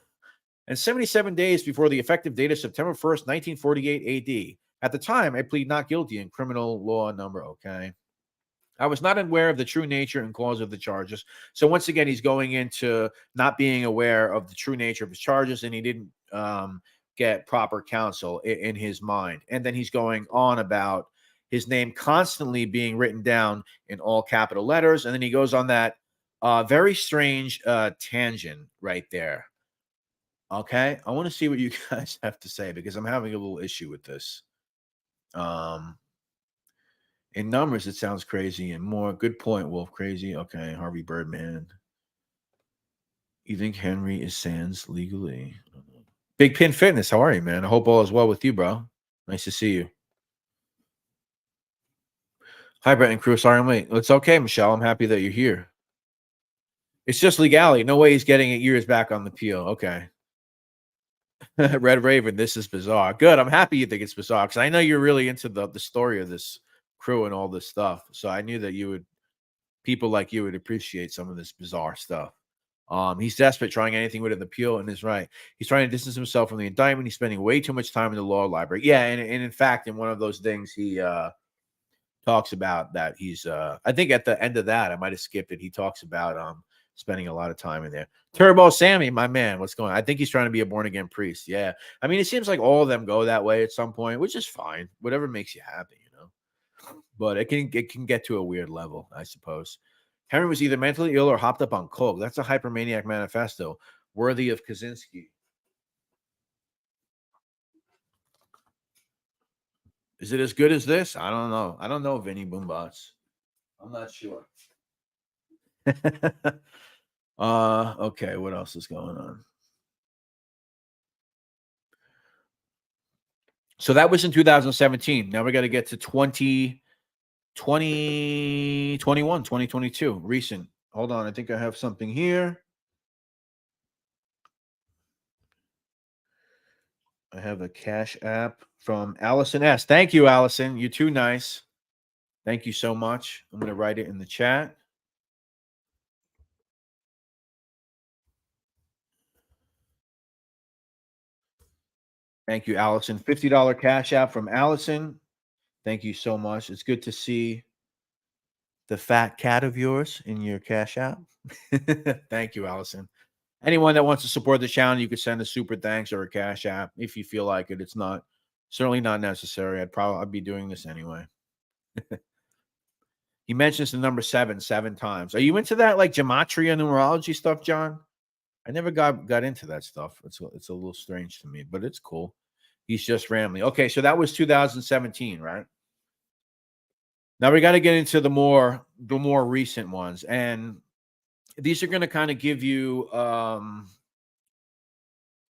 and 77 days before the effective date of September 1st, 1948 AD. At the time, I plead not guilty in criminal law number, okay? I was not aware of the true nature and cause of the charges. So once again, he's going into not being aware of the true nature of his charges, and he didn't get proper counsel in his mind. And then he's going on about his name constantly being written down in all capital letters. And then he goes on that very strange tangent right there. Okay, I want to see what you guys have to say because I'm having a little issue with this. In numbers, it sounds crazy, and more. Good point, Wolf. Crazy. Okay, Harvey Birdman. You think Henry is sans legally? Big Pin Fitness. How are you, man? I hope all is well with you, bro. Nice to see you. Hi, Brett and crew. Sorry I'm late. It's okay, Michelle. I'm happy that you're here. It's just legality. No way he's getting it years back on the peel. Okay. Red Raven, this is bizarre. Good. I'm happy you think it's bizarre because I know you're really into the story of this crew and all this stuff. So I knew that people like you would appreciate some of this bizarre stuff. He's desperate, trying anything with an appeal, and is right. He's trying to distance himself from the indictment. He's spending way too much time in the law library. Yeah, and in fact, in one of those things, he talks about that he's I think at the end of that, I might have skipped it. He talks about spending a lot of time in there. Turbo Sammy, my man, what's going on? I think he's trying to be a born-again priest. Yeah. I mean, it seems like all of them go that way at some point, which is fine. Whatever makes you happy, you know. But it can get to a weird level, I suppose. Henry was either mentally ill or hopped up on coke. That's a hypermaniac manifesto worthy of Kaczynski. Is it as good as this? I don't know. I don't know, Vinny Boombots. I'm not sure. Okay, what else is going on? So that was in 2017. Now we got to get to 2021, 2022, recent Hold on. I think I have something here. I have a Cash App from Allison S. Thank you, Allison. You're too nice. Thank you so much. I'm going to write it in the chat. Thank you, Allison. $50 Cash App from Allison. Thank you so much. It's good to see the fat cat of yours in your Cash App. Thank you, Allison. Anyone that wants to support the channel, you could send a super thanks or a Cash App if you feel like it. It's not certainly not necessary. I'd be doing this anyway. He mentions the number 7 times. Are you into that like gematria numerology stuff, John? I never got into that stuff. It's a little strange to me, but it's cool. He's just rambling. Okay, so that was 2017, right? Now we got to get into the more recent ones, and these are going to kind of give you a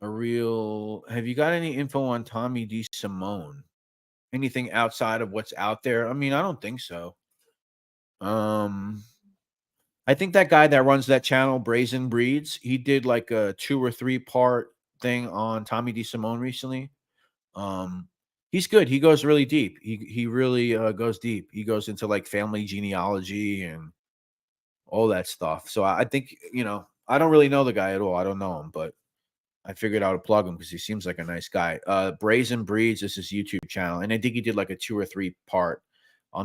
real. Have you got any info on Tommy DeSimone? Anything outside of what's out there? I mean, I don't think so. I think that guy that runs that channel, Brazen Breeds, he did like a 2 or 3 part thing on Tommy DeSimone recently. He's good. He goes really deep. He really goes deep. He goes into like family genealogy and all that stuff. So I think, I don't really know the guy at all. I don't know him, but I figured I would plug him because he seems like a nice guy. Brazen Breeds is his YouTube channel, and I think he did like a 2 or 3 part.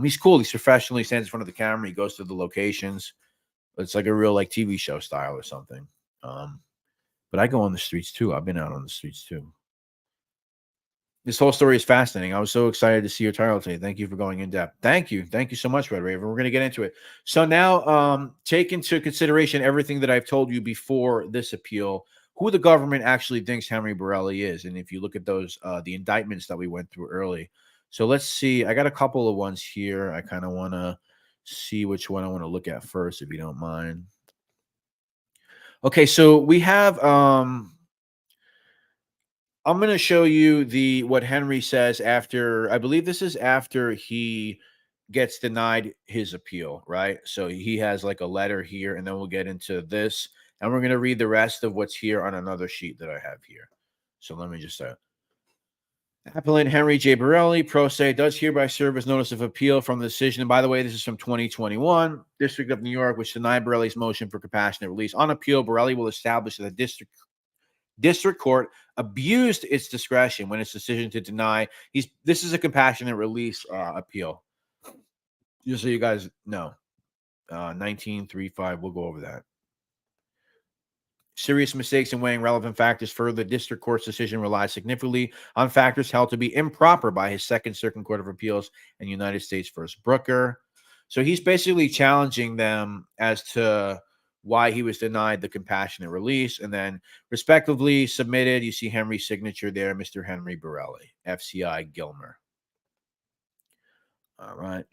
He's cool. He's professional. He stands in front of the camera. He goes to the locations. It's like a real like TV show style or something. But I go on the streets too. I've been out on the streets too. This whole story is fascinating. I was so excited to see your title today. Thank you for going in depth. Thank you. Thank you so much, Red Raven. We're going to get into it. So now take into consideration everything that I've told you before this appeal, who the government actually thinks Henry Borelli is. And if you look at those, the indictments that we went through early. So let's see. I got a couple of ones here. I kind of want to see which one I want to look at first, if you don't mind. Okay, so we have I'm going to show you what Henry says after, I believe this is after he gets denied his appeal, right? So he has like a letter here, and then we'll get into this, and we're going to read the rest of what's here on another sheet that I have here. So let me just Appellant Henry J. Borelli, pro se, does hereby serve as notice of appeal from the decision. And by the way, this is from 2021, District of New York, which denied Borelli's motion for compassionate release. On appeal, Borelli will establish that the district court abused its discretion when its decision to deny. This is a compassionate release appeal. Just so you guys know, 1935. We'll go over that. Serious mistakes in weighing relevant factors. Further, the district court's decision relies significantly on factors held to be improper by his Second Circuit Court of Appeals and United States versus Brooker. So he's basically challenging them as to why he was denied the compassionate release, and then respectively submitted. You see Henry's signature there, Mr. Henry Borelli, FCI Gilmer. All right.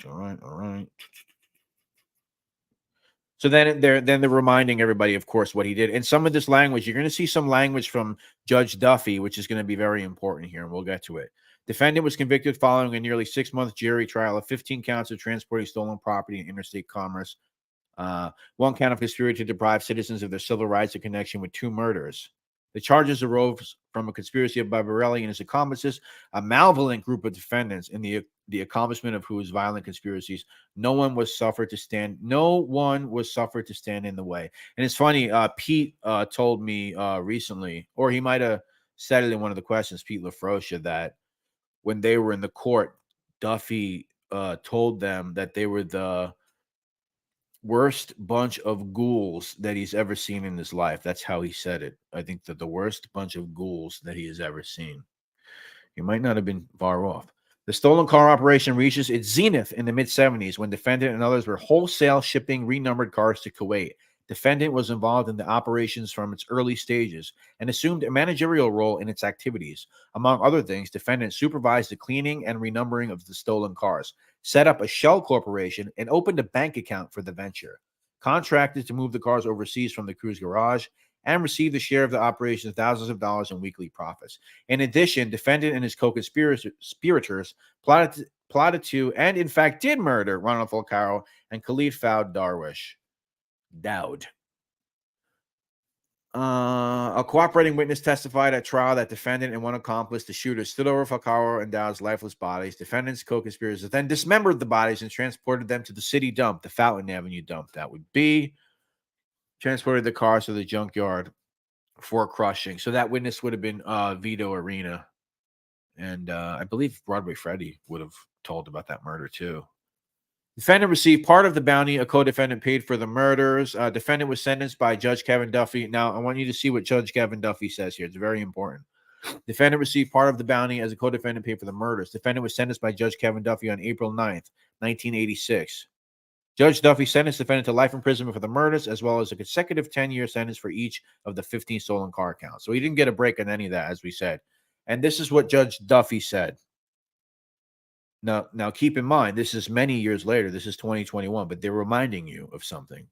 So then they're reminding everybody, of course, what he did. And some of this language, you're going to see some language from Judge Duffy, which is going to be very important here, and we'll get to it. Defendant was convicted following a nearly 6-month jury trial of 15 counts of transporting stolen property in interstate commerce. 1 count of conspiracy to deprive citizens of their civil rights in connection with 2 murders. The charges arose from a conspiracy by Borelli and his accomplices, a malevolent group of defendants, in the accomplishment of whose violent conspiracies no one was suffered to stand in the way. And it's funny, Pete told me recently, or he might have said it in one of the questions, Pete LaFrosia, that when they were in the court, Duffy told them that they were the worst bunch of ghouls that he's ever seen in his life. That's how he said it. I think that the worst bunch of ghouls that he has ever seen. He might not have been far off. The stolen car operation reaches its zenith in the mid-70s when defendant and others were wholesale shipping renumbered cars to Kuwait. Defendant was involved in the operations from its early stages and assumed a managerial role in its activities. Among other things, defendant supervised the cleaning and renumbering of the stolen cars, set up a shell corporation, and opened a bank account for the venture, contracted to move the cars overseas from the crew's garage, and received a share of the operation of thousands of dollars in weekly profits. In addition, defendant and his co-conspirators plotted to, and in fact did, murder Ronald Falcaro and Khalid Fouad Darwish. Dowd. A cooperating witness testified at trial that defendant and one accomplice, the shooter, stood over Falcao and Dowd's lifeless bodies. Defendant's co-conspirators then dismembered the bodies and transported them to the city dump, the Fountain Avenue dump. That would be transported the cars to the junkyard for crushing. So that witness would have been Vito Arena. And I believe Broadway Freddy would have told about that murder too. Defendant received part of the bounty. A co-defendant paid for the murders. Defendant was sentenced by Judge Kevin Duffy. Now, I want you to see what Judge Kevin Duffy says here. It's very important. Defendant received part of the bounty as a co-defendant paid for the murders. Defendant was sentenced by Judge Kevin Duffy on April 9th, 1986. Judge Duffy sentenced defendant to life imprisonment for the murders, as well as a consecutive 10-year sentence for each of the 15 stolen car counts. So he didn't get a break on any of that, as we said. And this is what Judge Duffy said. Now, keep in mind, this is many years later. This is 2021, but they're reminding you of something.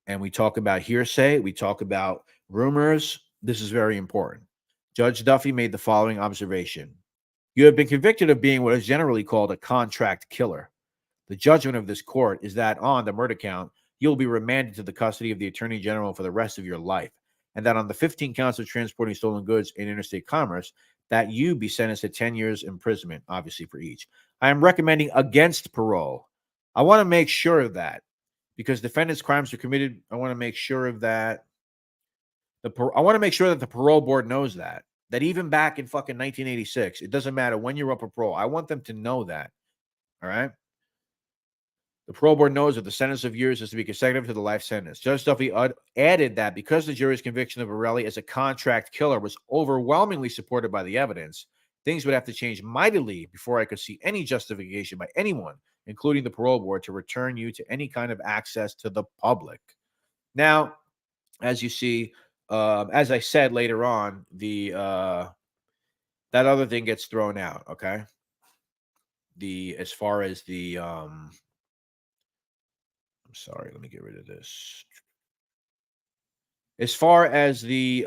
And we talk about hearsay. We talk about rumors. This is very important. Judge Duffy made the following observation. You have been convicted of being what is generally called a contract killer. The judgment of this court is that on the murder count, you'll be remanded to the custody of the Attorney General for the rest of your life, and that on the 15 counts of transporting stolen goods in interstate commerce, that you be sentenced to 10 years imprisonment, obviously for each. I am recommending against parole. I want to make sure of that because defendants' crimes are committed. I want to make sure of that. I want to make sure that the parole board knows that even back in fucking 1986, it doesn't matter when you're up for parole. I want them to know that. All right. The parole board knows that the sentence of years is to be consecutive to the life sentence. Judge Duffy added that because the jury's conviction of Borelli as a contract killer was overwhelmingly supported by the evidence, things would have to change mightily before I could see any justification by anyone, including the parole board, to return you to any kind of access to the public. Now, as you see, as I said later on, that other thing gets thrown out, okay? As far as the I'm sorry, let me get rid of this. As far as the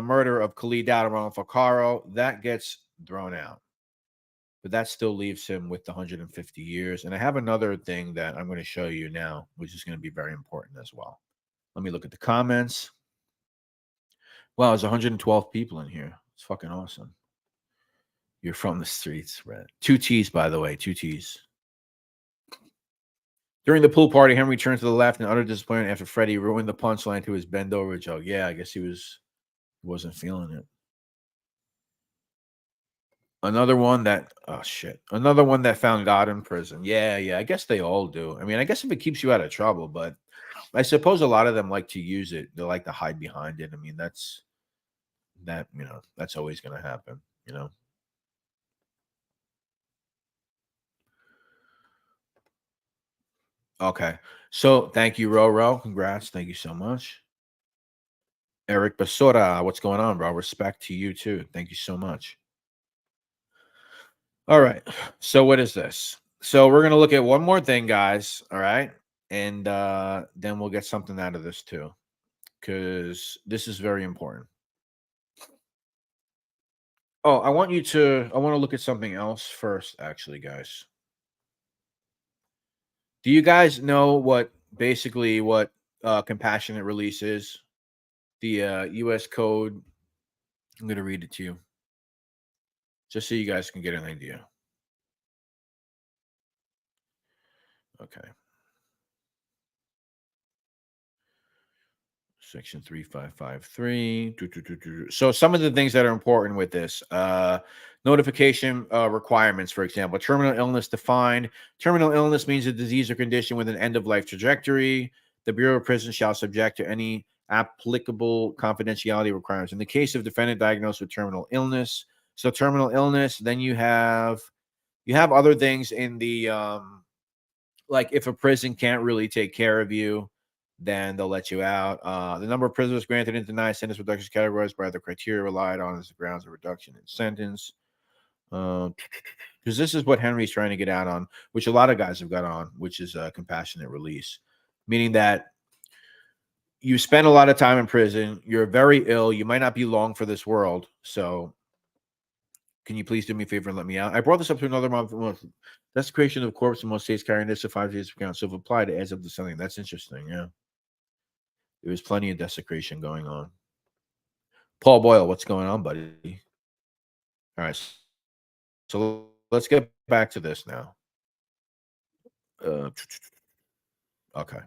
murder of Khalid Dowd and Ronald Falcao, that gets thrown out. But that still leaves him with the 150 years. And I have another thing that I'm going to show you now, which is going to be very important as well. Let me look at the comments. Wow, there's 112 people in here. It's fucking awesome. You're from the streets, Red. 2 T's, by the way, 2 T's. During the pool party, Henry turned to the left in utter disappointment after Freddie ruined the punchline to his bend over joke. Yeah, I guess he wasn't feeling it. Another one that found God in prison. Yeah, I guess they all do. I mean, I guess if it keeps you out of trouble, but I suppose a lot of them like to use it. They like to hide behind it. I mean, that's always going to happen, Okay. So thank you, Roro. Congrats. Thank you so much. Eric Basora, what's going on, bro? Respect to you too. Thank you so much. All right. So what is this? So we're going to look at one more thing, guys. All right. And then we'll get something out of this too, because this is very important. Oh, I want to look at something else first, actually, guys. Do you guys know what compassionate release is? The U.S. Code. I'm going to read it to you, just so you guys can get an idea. Okay. Section 3553. So some of the things that are important with this, notification requirements, for example, terminal illness defined. Terminal illness means a disease or condition with an end-of-life trajectory. The Bureau of Prisons shall subject to any applicable confidentiality requirements. In the case of defendant diagnosed with terminal illness, so terminal illness, then you have other things in the like if a prison can't really take care of you, then they'll let you out. The number of prisoners granted and denied sentence reductions categorized by the criteria relied on as the grounds of reduction in sentence. Because this is what Henry's trying to get out on, which a lot of guys have got on, which is a compassionate release, meaning that you spend a lot of time in prison, you're very ill, you might not be long for this world, so can you please do me a favor and let me out? I brought this up to another month. Desecration of corpse in most states carrying this to 5 days of count. So if applied, it adds up to something. That's interesting, yeah. There was plenty of desecration going on. Paul Boyle, what's going on, buddy? All right. So let's get back to this now. Okay.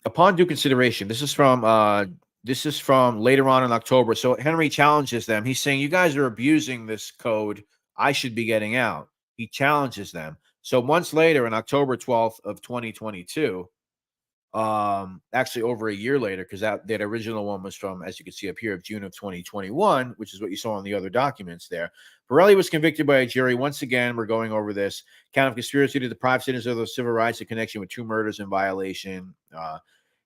Upon due consideration, this is from later on in October. So Henry challenges them. He's saying, you guys are abusing this code. I should be getting out. He challenges them. So months later, on October 12th of 2022, actually over a year later, because that original one was from, as you can see up here, of June of 2021, which is what you saw in the other documents there. Borelli was convicted by a jury. Once again, we're going over this count of conspiracy to deprive citizens of their civil rights in connection with 2 murders in violation.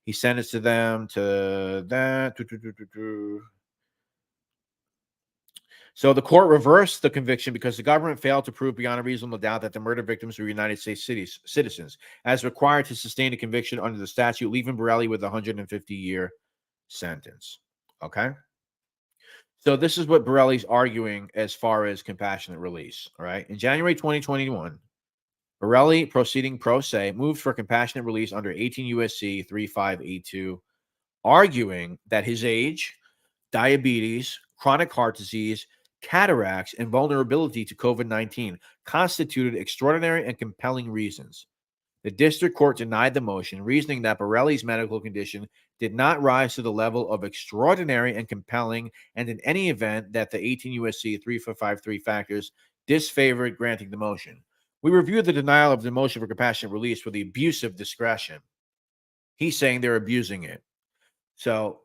He sentenced to them to that. So the court reversed the conviction because the government failed to prove beyond a reasonable doubt that the murder victims were United States citizens, as required to sustain a conviction under the statute, leaving Borelli with a 150-year sentence. Okay? So this is what Borelli's arguing as far as compassionate release. All right? In January 2021, Borelli, proceeding pro se, moved for compassionate release under 18 U.S.C. 3582, arguing that his age, diabetes, chronic heart disease, cataracts, and vulnerability to COVID-19 constituted extraordinary and compelling reasons. The district court denied the motion, reasoning that Borelli's medical condition did not rise to the level of extraordinary and compelling, and in any event that the 18 U.S.C. 3453 factors disfavored granting the motion. We reviewed the denial of the motion for compassionate release for the abuse of discretion. He's saying they're abusing it. So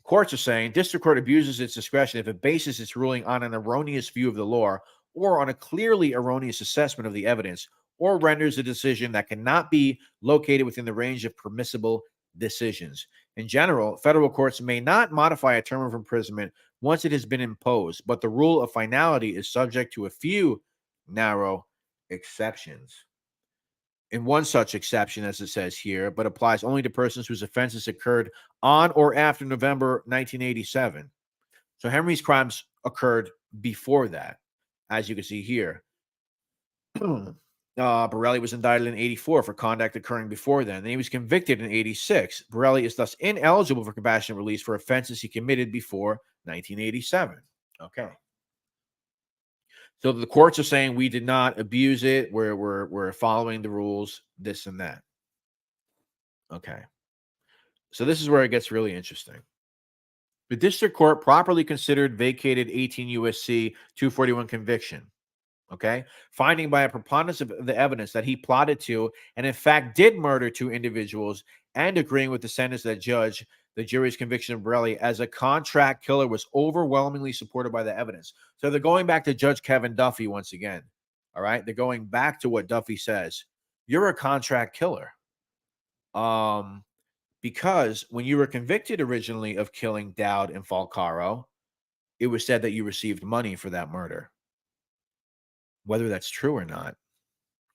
courts are saying district court abuses its discretion if it bases its ruling on an erroneous view of the law or on a clearly erroneous assessment of the evidence, or renders a decision that cannot be located within the range of permissible decisions. In general, federal courts may not modify a term of imprisonment once it has been imposed, but the rule of finality is subject to a few narrow exceptions. In one such exception, as it says here, but applies only to persons whose offenses occurred on or after November 1987. So Henry's crimes occurred before that, as you can see here. Borelli was indicted in 84 for conduct occurring before then. Then he was convicted in 86. Borelli is thus ineligible for compassionate release for offenses he committed before 1987. Okay. So the courts are saying we did not abuse it. We're following the rules, this and that. Okay. So this is where it gets really interesting. The district court properly considered vacated 18 U.S.C. 241 conviction. Okay. Finding by a preponderance of the evidence that he plotted to and in fact did murder 2 individuals, and agreeing with the sentence that the jury's conviction of Borelli as a contract killer was overwhelmingly supported by the evidence. So they're going back to Judge Kevin Duffy once again. All right. They're going back to what Duffy says. You're a contract killer. Because when you were convicted originally of killing Dowd and Falcaro, it was said that you received money for that murder. Whether that's true or not,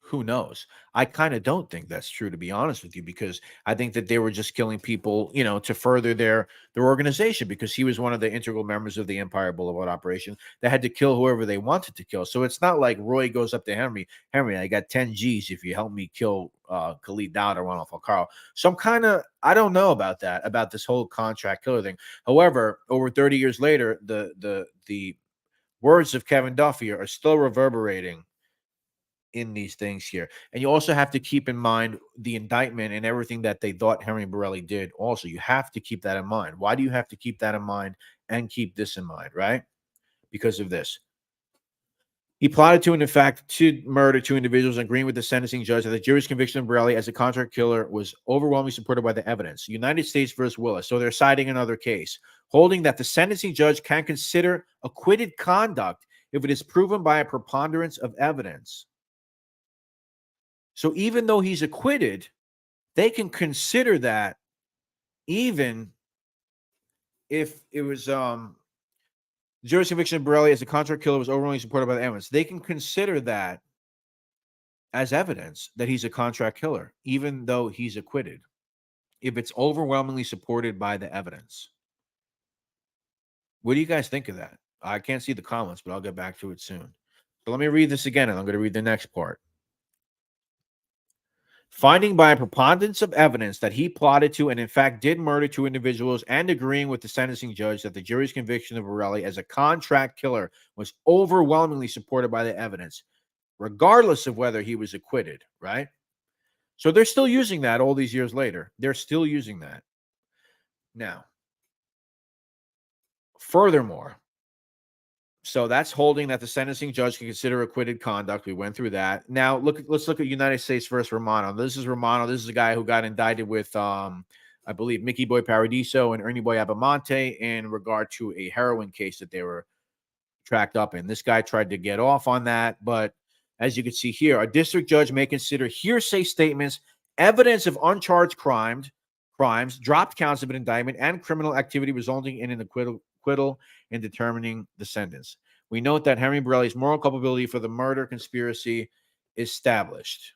who knows? I kind of don't think that's true, to be honest with you, because I think that they were just killing people, to further their organization, because he was one of the integral members of the Empire Boulevard operation that had to kill whoever they wanted to kill. So it's not like Roy goes up to Henry, I got 10 G's if you help me kill Khalid Dowd or Ronald Falcaro. So I don't know about that, about this whole contract killer thing. However, over 30 years later, the words of Kevin Duffy are still reverberating in these things here. And you also have to keep in mind the indictment and everything that they thought Henry Borelli did. Also, you have to keep that in mind. Why do you have to keep that in mind and keep this in mind, right? Because of this. He plotted to, and in fact, to murder 2 individuals, agreeing with the sentencing judge that the jury's conviction of Borelli as a contract killer was overwhelmingly supported by the evidence. United States versus Willis. So they're citing another case, holding that the sentencing judge can consider acquitted conduct if it is proven by a preponderance of evidence. So even though he's acquitted, they can consider that even if it was the jury's conviction of Borelli as a contract killer was overwhelmingly supported by the evidence. They can consider that as evidence that he's a contract killer, even though he's acquitted, if it's overwhelmingly supported by the evidence. What do you guys think of that? I can't see the comments, but I'll get back to it soon. So let me read this again, and I'm going to read the next part. Finding by a preponderance of evidence that he plotted to and in fact did murder 2 individuals, and agreeing with the sentencing judge that the jury's conviction of Borelli as a contract killer was overwhelmingly supported by the evidence, regardless of whether he was acquitted, right? So they're still using that all these years later. They're still using that. Now, furthermore, so that's holding that the sentencing judge can consider acquitted conduct. We went through that. Now, let's look at United States versus Romano. This is Romano. This is a guy who got indicted with, I believe, Mickey Boy Paradiso and Ernie Boy Abamonte in regard to a heroin case that they were tracked up in. This guy tried to get off on that, but as you can see here, a district judge may consider hearsay statements, evidence of uncharged crimes, dropped counts of an indictment, and criminal activity resulting in an acquittal in determining the sentence. We note that Henry Borelli's moral culpability for the murder conspiracy is established.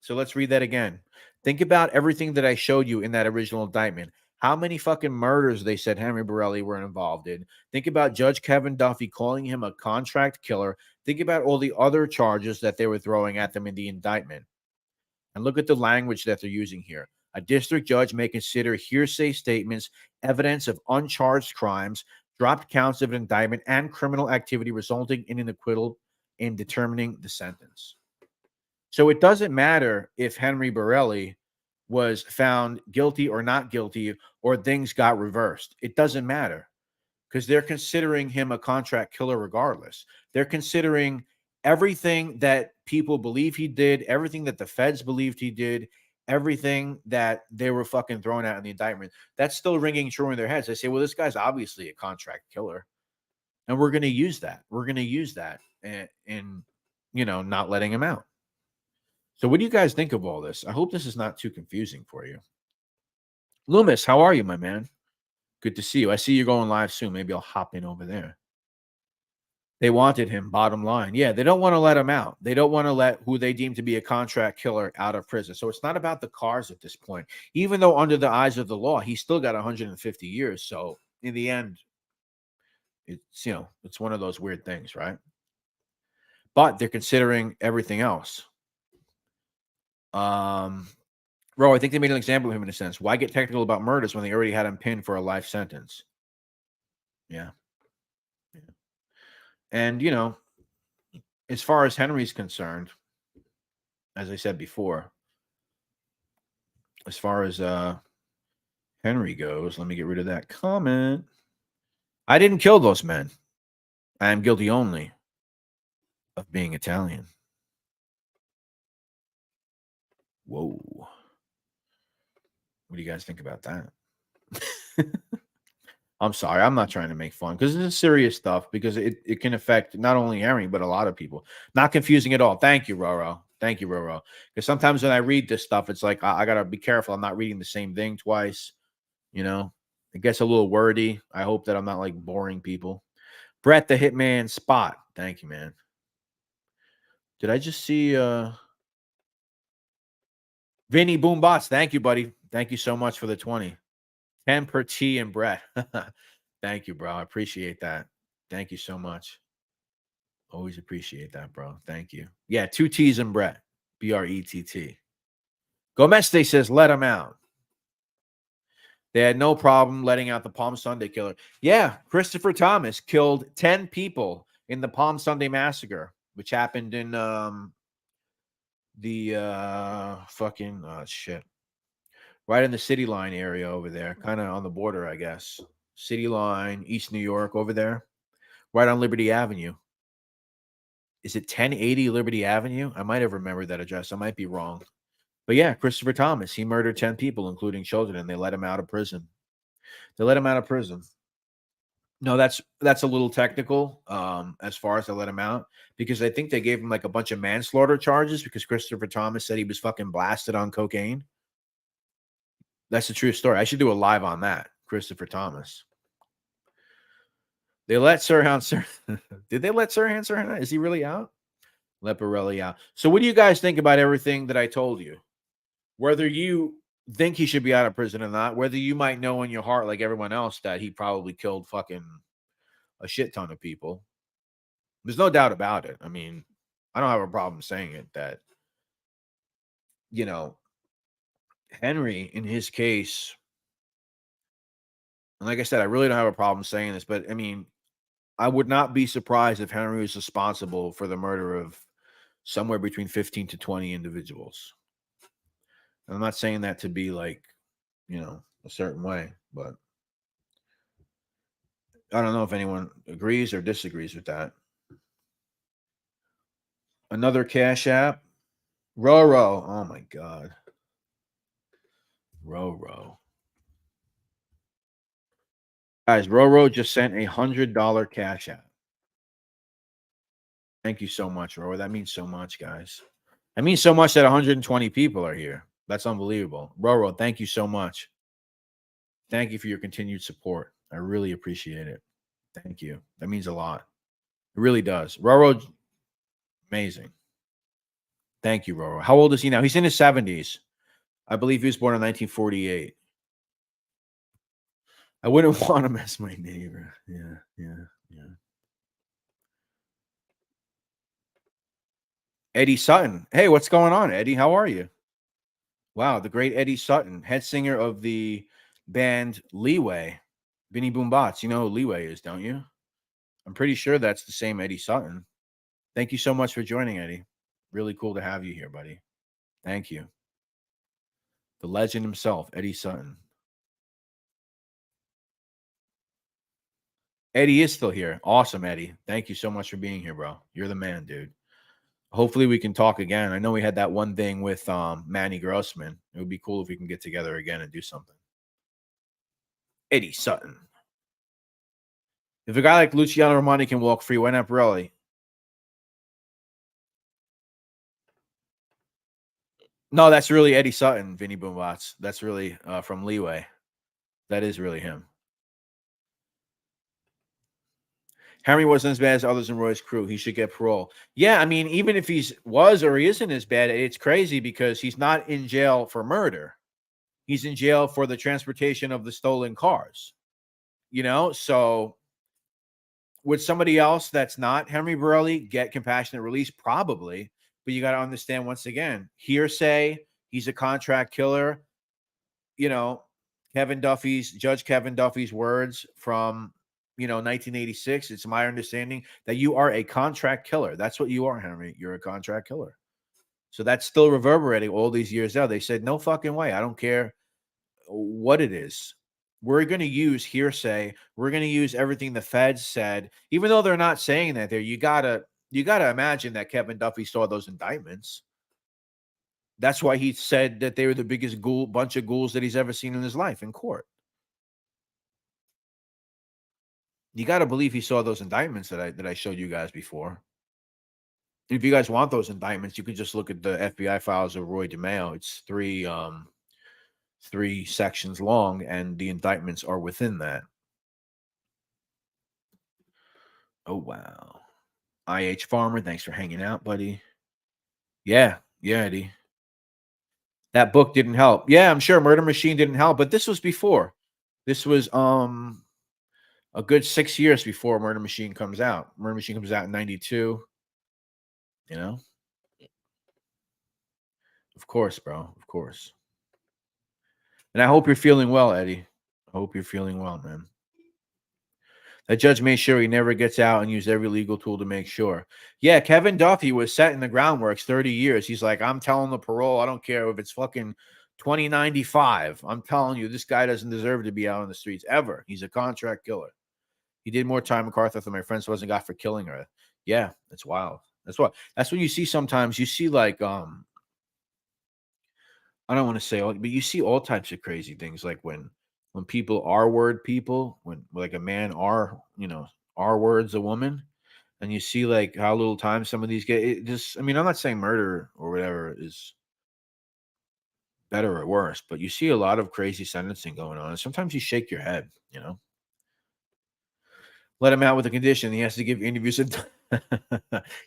So let's read that again. Think about everything that I showed you in that original indictment. How many fucking murders they said Henry Borelli were involved in. Think about Judge Kevin Duffy calling him a contract killer. Think about all the other charges that they were throwing at them in the indictment. And look at the language that they're using here. A district judge may consider hearsay statements, evidence of uncharged crimes, dropped counts of an indictment, and criminal activity resulting in an acquittal in determining the sentence. So it doesn't matter if Henry Borelli was found guilty or not guilty, or things got reversed. It doesn't matter, because they're considering him a contract killer regardless. They're considering everything that people believe he did, everything that the feds believed he did, everything that they were fucking throwing out in the indictment. That's still ringing true in their heads. They say, well, this guy's obviously a contract killer, and we're going to use that. We're going to use that in, not letting him out. So what do you guys think of all this? I hope this is not too confusing for you. Loomis, how are you, my man? Good to see you. I see you're going live soon. Maybe I'll hop in over there. They wanted him, bottom line. Yeah, they don't want to let him out. They don't want to let who they deem to be a contract killer out of prison. So it's not about the cars at this point. Even though under the eyes of the law, he still got 150 years. So in the end, it's one of those weird things, right? But they're considering everything else. Bro, I think they made an example of him in a sense. Why get technical about murders when they already had him pinned for a life sentence? Yeah. And, as far as Henry's concerned, as I said before, as far as Henry goes, let me get rid of that comment. I didn't kill those men. I am guilty only of being Italian. Whoa. What do you guys think about that? I'm sorry. I'm not trying to make fun, because this is serious stuff, because it can affect not only Henry, but a lot of people. Not confusing at all. Thank you, Roro. Thank you, Roro. Because sometimes when I read this stuff, it's like, I got to be careful. I'm not reading the same thing twice. It gets a little wordy. I hope that I'm not like boring people. Brett the Hitman Spot. Thank you, man. Did I just see Vinny Boombots? Thank you, buddy. Thank you so much for the 20. 10 per T and Brett. Thank you, bro. I appreciate that. Thank you so much. Always appreciate that, bro. Thank you. Yeah, 2 T's and Brett. B-R-E-T-T. Gomeste says, let him out. They had no problem letting out the Palm Sunday killer. Yeah, Christopher Thomas killed 10 people in the Palm Sunday massacre, which happened in right in the City Line area over there, kind of on the border, I guess. City Line, East New York over there, right on Liberty Avenue. Is it 1080 Liberty Avenue? I might have remembered that address. I might be wrong. But yeah, Christopher Thomas, he murdered 10 people, including children, and they let him out of prison. No, that's a little technical as far as they let him out, because I think they gave him like a bunch of manslaughter charges because Christopher Thomas said he was fucking blasted on cocaine. That's a true story. I should do a live on that. Christopher Thomas. They let Sirhan. Did they let Sirhan out? Is he really out? Let Borelli out. So what do you guys think about everything that I told you? Whether you think he should be out of prison or not, whether you might know in your heart, like everyone else, that he probably killed fucking a shit ton of people. There's no doubt about it. I mean, I don't have a problem saying it, that you know, Henry, in his case, and like I said, I really don't have a problem saying this, but I mean, I would not be surprised if Henry was responsible for the murder of somewhere between 15 to 20 individuals. And I'm not saying that to be like, a certain way, but I don't know if anyone agrees or disagrees with that. Another Cash App. Roro. Oh my God. Roro. Guys, Roro just sent $100 Cash App. Thank you so much, Roro. That means so much, guys. That means so much that 120 people are here. That's unbelievable. Roro, thank you so much. Thank you for your continued support. I really appreciate it. Thank you. That means a lot. It really does. Roro, amazing. Thank you, Roro. How old is he now? He's in his 70s. I believe he was born in 1948. I wouldn't want him as my neighbor. Yeah. Eddie Sutton. Hey, what's going on, Eddie? How are you? Wow, the great Eddie Sutton, head singer of the band Leeway. Vinny Boombots. You know who Leeway is, don't you? I'm pretty sure that's the same Eddie Sutton. Thank you so much for joining, Eddie. Really cool to have you here, buddy. Thank you. The legend himself, Eddie Sutton. Eddie is still here. Awesome, Eddie. Thank you so much for being here, bro. You're the man, dude. Hopefully we can talk again. I know we had that one thing with Manny Grossman. It would be cool if we can get together again and do something. Eddie Sutton. If a guy like Luciano Romani can walk free, why not Borelli? No, that's really Eddie Sutton, Vinny Boombots. That's really from Leeway. That is really him. Henry wasn't as bad as others in Roy's crew. He should get parole. Yeah, I mean, even if he was or he isn't as bad, it's crazy because he's not in jail for murder. He's in jail for the transportation of the stolen cars. So would somebody else that's not Henry Borelli get compassionate release? Probably. But you got to understand, once again, hearsay, he's a contract killer. Judge Kevin Duffy's words from 1986. It's my understanding that you are a contract killer. That's what you are, Henry. You're a contract killer. So that's still reverberating all these years out. They said, no fucking way. I don't care what it is. We're going to use hearsay. We're going to use everything the feds said, even though they're not saying that there. You gotta imagine that Kevin Duffy saw those indictments. That's why he said that they were the biggest bunch of ghouls that he's ever seen in his life in court. You got to believe he saw those indictments that I showed you guys before. If you guys want those indictments, you can just look at the FBI files of Roy DeMeo. It's three sections long, and the indictments are within that. Oh, wow. IH Farmer, thanks for hanging out, buddy. Yeah, Eddie. That book didn't help. Yeah, I'm sure Murder Machine didn't help, but this was before. This was a good 6 years before Murder Machine comes out. Murder Machine comes out in 92. Of course, bro. Of course. And I hope you're feeling well, Eddie. I hope you're feeling well, man. That judge made sure he never gets out and used every legal tool to make sure. Yeah, Kevin Duffy was setting the groundworks 30 years. He's like, I'm telling the parole, I don't care if it's fucking 2095. I'm telling you, this guy doesn't deserve to be out on the streets ever. He's a contract killer. He did more time in MacArthur than my friends wasn't got for killing her. Yeah, that's wild. That's what you see sometimes. You see like I don't want to say, but you see all types of crazy things, like when people are word people, when like a man are words a woman, and you see like how little time some of these get. I'm not saying murder or whatever is better or worse, but you see a lot of crazy sentencing going on, and sometimes you shake your head. Let him out with a condition. He has to give interviews.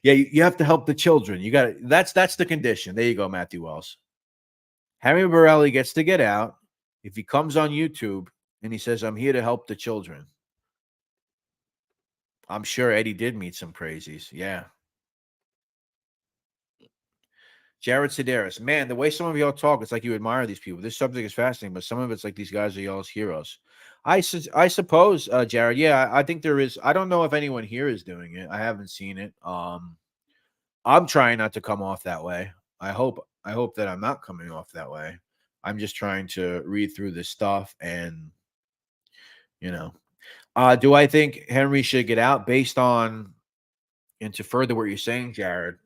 Yeah, you have to help the children. You got it. That's the condition. There you go, Matthew Wells. Henry Borelli gets to get out if he comes on YouTube and he says, I'm here to help the children. I'm sure Eddie did meet some crazies. Yeah. Jared Sedaris, man, the way some of y'all talk, it's like you admire these people. This subject is fascinating, but some of it's like these guys are y'all's heroes. I suppose, Jared. Yeah, I think there is. I don't know if anyone here is doing it. I haven't seen it. I'm trying not to come off that way. I hope that I'm not coming off that way. I'm just trying to read through this stuff and, you know, do I think Henry should get out based on, and to further what you're saying, Jared?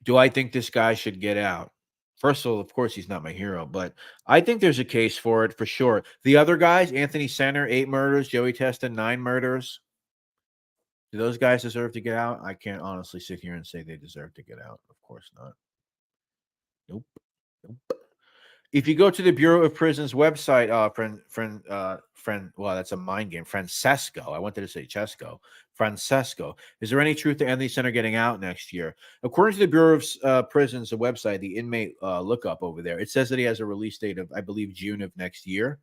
Do I think this guy should get out? First of all, of course, he's not my hero, but I think there's a case for it for sure. The other guys, Anthony Center, 8 murders, Joey Testa, 9 murders. Do those guys deserve to get out? I can't honestly sit here and say they deserve to get out. Of course not. Nope. If you go to the Bureau of Prisons website, well, that's a mind game. Francesco. I wanted to say Chesco. Francesco. Is there any truth to Anthony Center getting out next year? According to the Bureau of Prisons, the website, the inmate lookup over there, it says that he has a release date of, I believe, June of next year.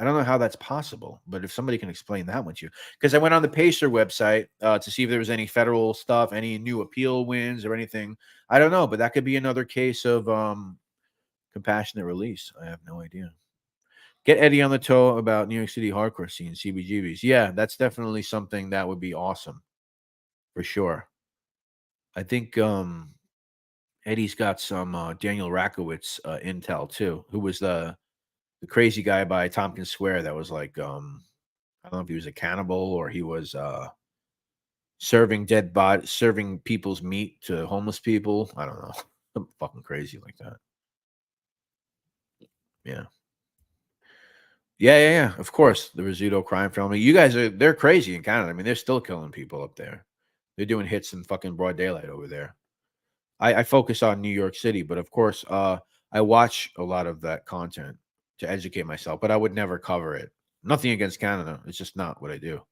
I don't know how that's possible, but if somebody can explain that one to you, because I went on the Pacer website to see if there was any federal stuff, any new appeal wins or anything. I don't know, but that could be another case of compassionate release. I have no idea. Get Eddie on the toe about New York City hardcore scene, CBGBs. Yeah, that's definitely something that would be awesome for sure. I think Eddie's got some Daniel Rakowitz intel too, who was the crazy guy by Tompkins Square that was like, I don't know if he was a cannibal or he was serving dead bodies, serving people's meat to homeless people. I don't know. Something fucking crazy like that. Yeah. Yeah. Of course, the Rizzuto crime family. You guys they're crazy in Canada. I mean, they're still killing people up there. They're doing hits in fucking broad daylight over there. I focus on New York City, but of course, I watch a lot of that content to educate myself, but I would never cover it. Nothing against Canada. It's just not what I do.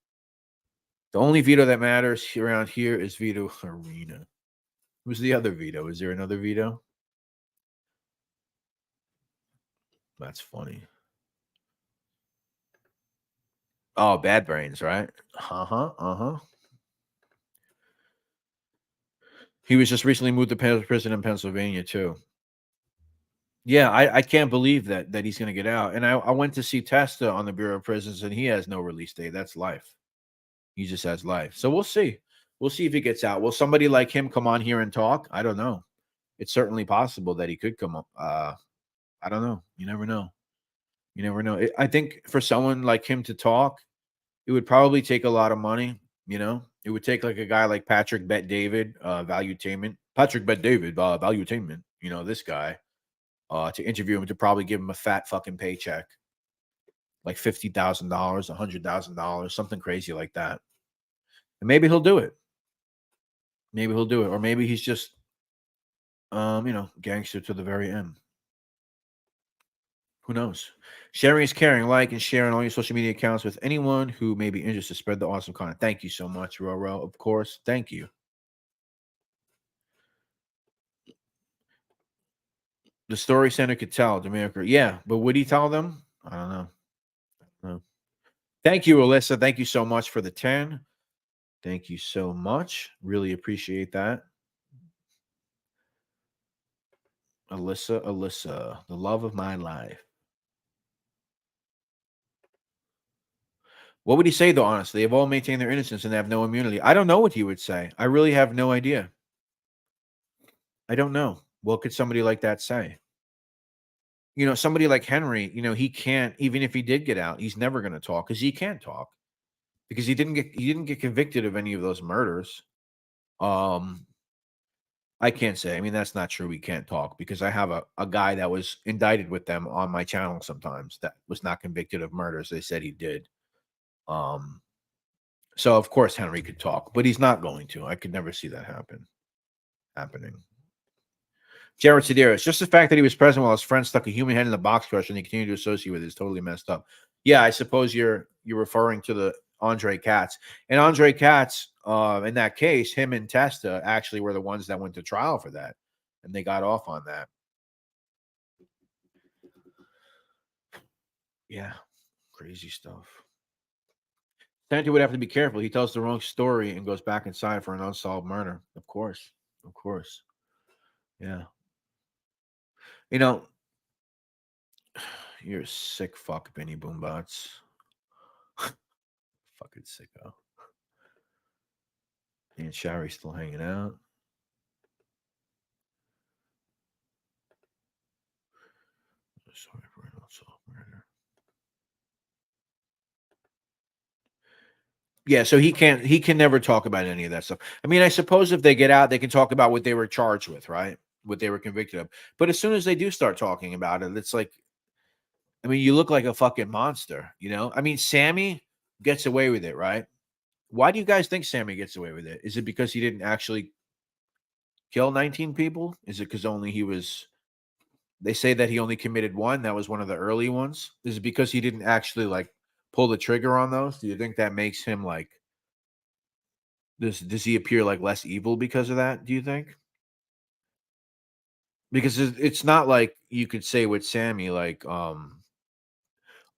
The only Vito that matters around here is Vito Arena. Who's the other Vito? Is there another Vito? That's funny. Oh, Bad Brains, right? Uh-huh. He was just recently moved to prison in Pennsylvania, too. Yeah, I can't believe that he's going to get out. And I went to see Testa on the Bureau of Prisons, and he has no release date. That's life. He just has life. So we'll see. We'll see if he gets out. Will somebody like him come on here and talk? I don't know. It's certainly possible that he could come up. I don't know. You never know. You never know. I think for someone like him to talk, it would probably take a lot of money. You know, it would take like a guy like Patrick Bet David, Valuetainment. Patrick Bet David, Valuetainment. You know, this guy. To interview him, to probably give him a fat fucking paycheck, like $50,000, $100,000, something crazy like that. And maybe he'll do it. Maybe he'll do it, or maybe he's just, gangster to the very end. Who knows? Sharing is caring. Like and share on all your social media accounts with anyone who may be interested. Spread the awesome content. Thank you so much, Roro. Of course, thank you. The story center could tell Domenico. Yeah, but would he tell them? I don't know. No. Thank you, Alyssa. Thank you so much for the 10. Thank you so much. Really appreciate that. Alyssa, the love of my life. What would he say, though, honestly? They've all maintained their innocence and they have no immunity. I don't know what he would say. I really have no idea. I don't know. What could somebody like that say? You know, somebody like Henry, he can't, even if he did get out, he's never going to talk because he can't talk because he didn't get convicted of any of those murders. I can't say. I mean, that's not true. We can't talk because I have a guy that was indicted with them on my channel sometimes that was not convicted of murders. They said he did. So of course Henry could talk, but he's not going to. I could never see that happening. Jared Sedaris, just the fact that he was present while his friend stuck a human head in the box crusher and he continued to associate with it is totally messed up. Yeah, I suppose you're referring to the Andre Katz. And Andre Katz, in that case, him and Testa actually were the ones that went to trial for that. And they got off on that. Yeah, crazy stuff. Santi would have to be careful. He tells the wrong story and goes back inside for an unsolved murder. Of course. Of course. Yeah. You know, you're a sick fuck, Benny Boombots. Fucking sicko. And Shari's still hanging out. Sorry for an unsolved murder. Yeah, so he can never talk about any of that stuff. I mean, I suppose if they get out, they can talk about what they were charged with, right? What they were convicted of. But as soon as they do start talking about it, it's like, I mean, you look like a fucking monster, you know? I mean, Sammy gets away with it, right? Why do you guys think Sammy gets away with it? Is it because he didn't actually kill 19 people? Is it because only he was, they say that he only committed one? That was one of the early ones. Is it because he didn't actually like pull the trigger on those? Do you think that makes him like, does he appear like less evil because of that? Do you think? Because it's not like you could say with Sammy, like, oh,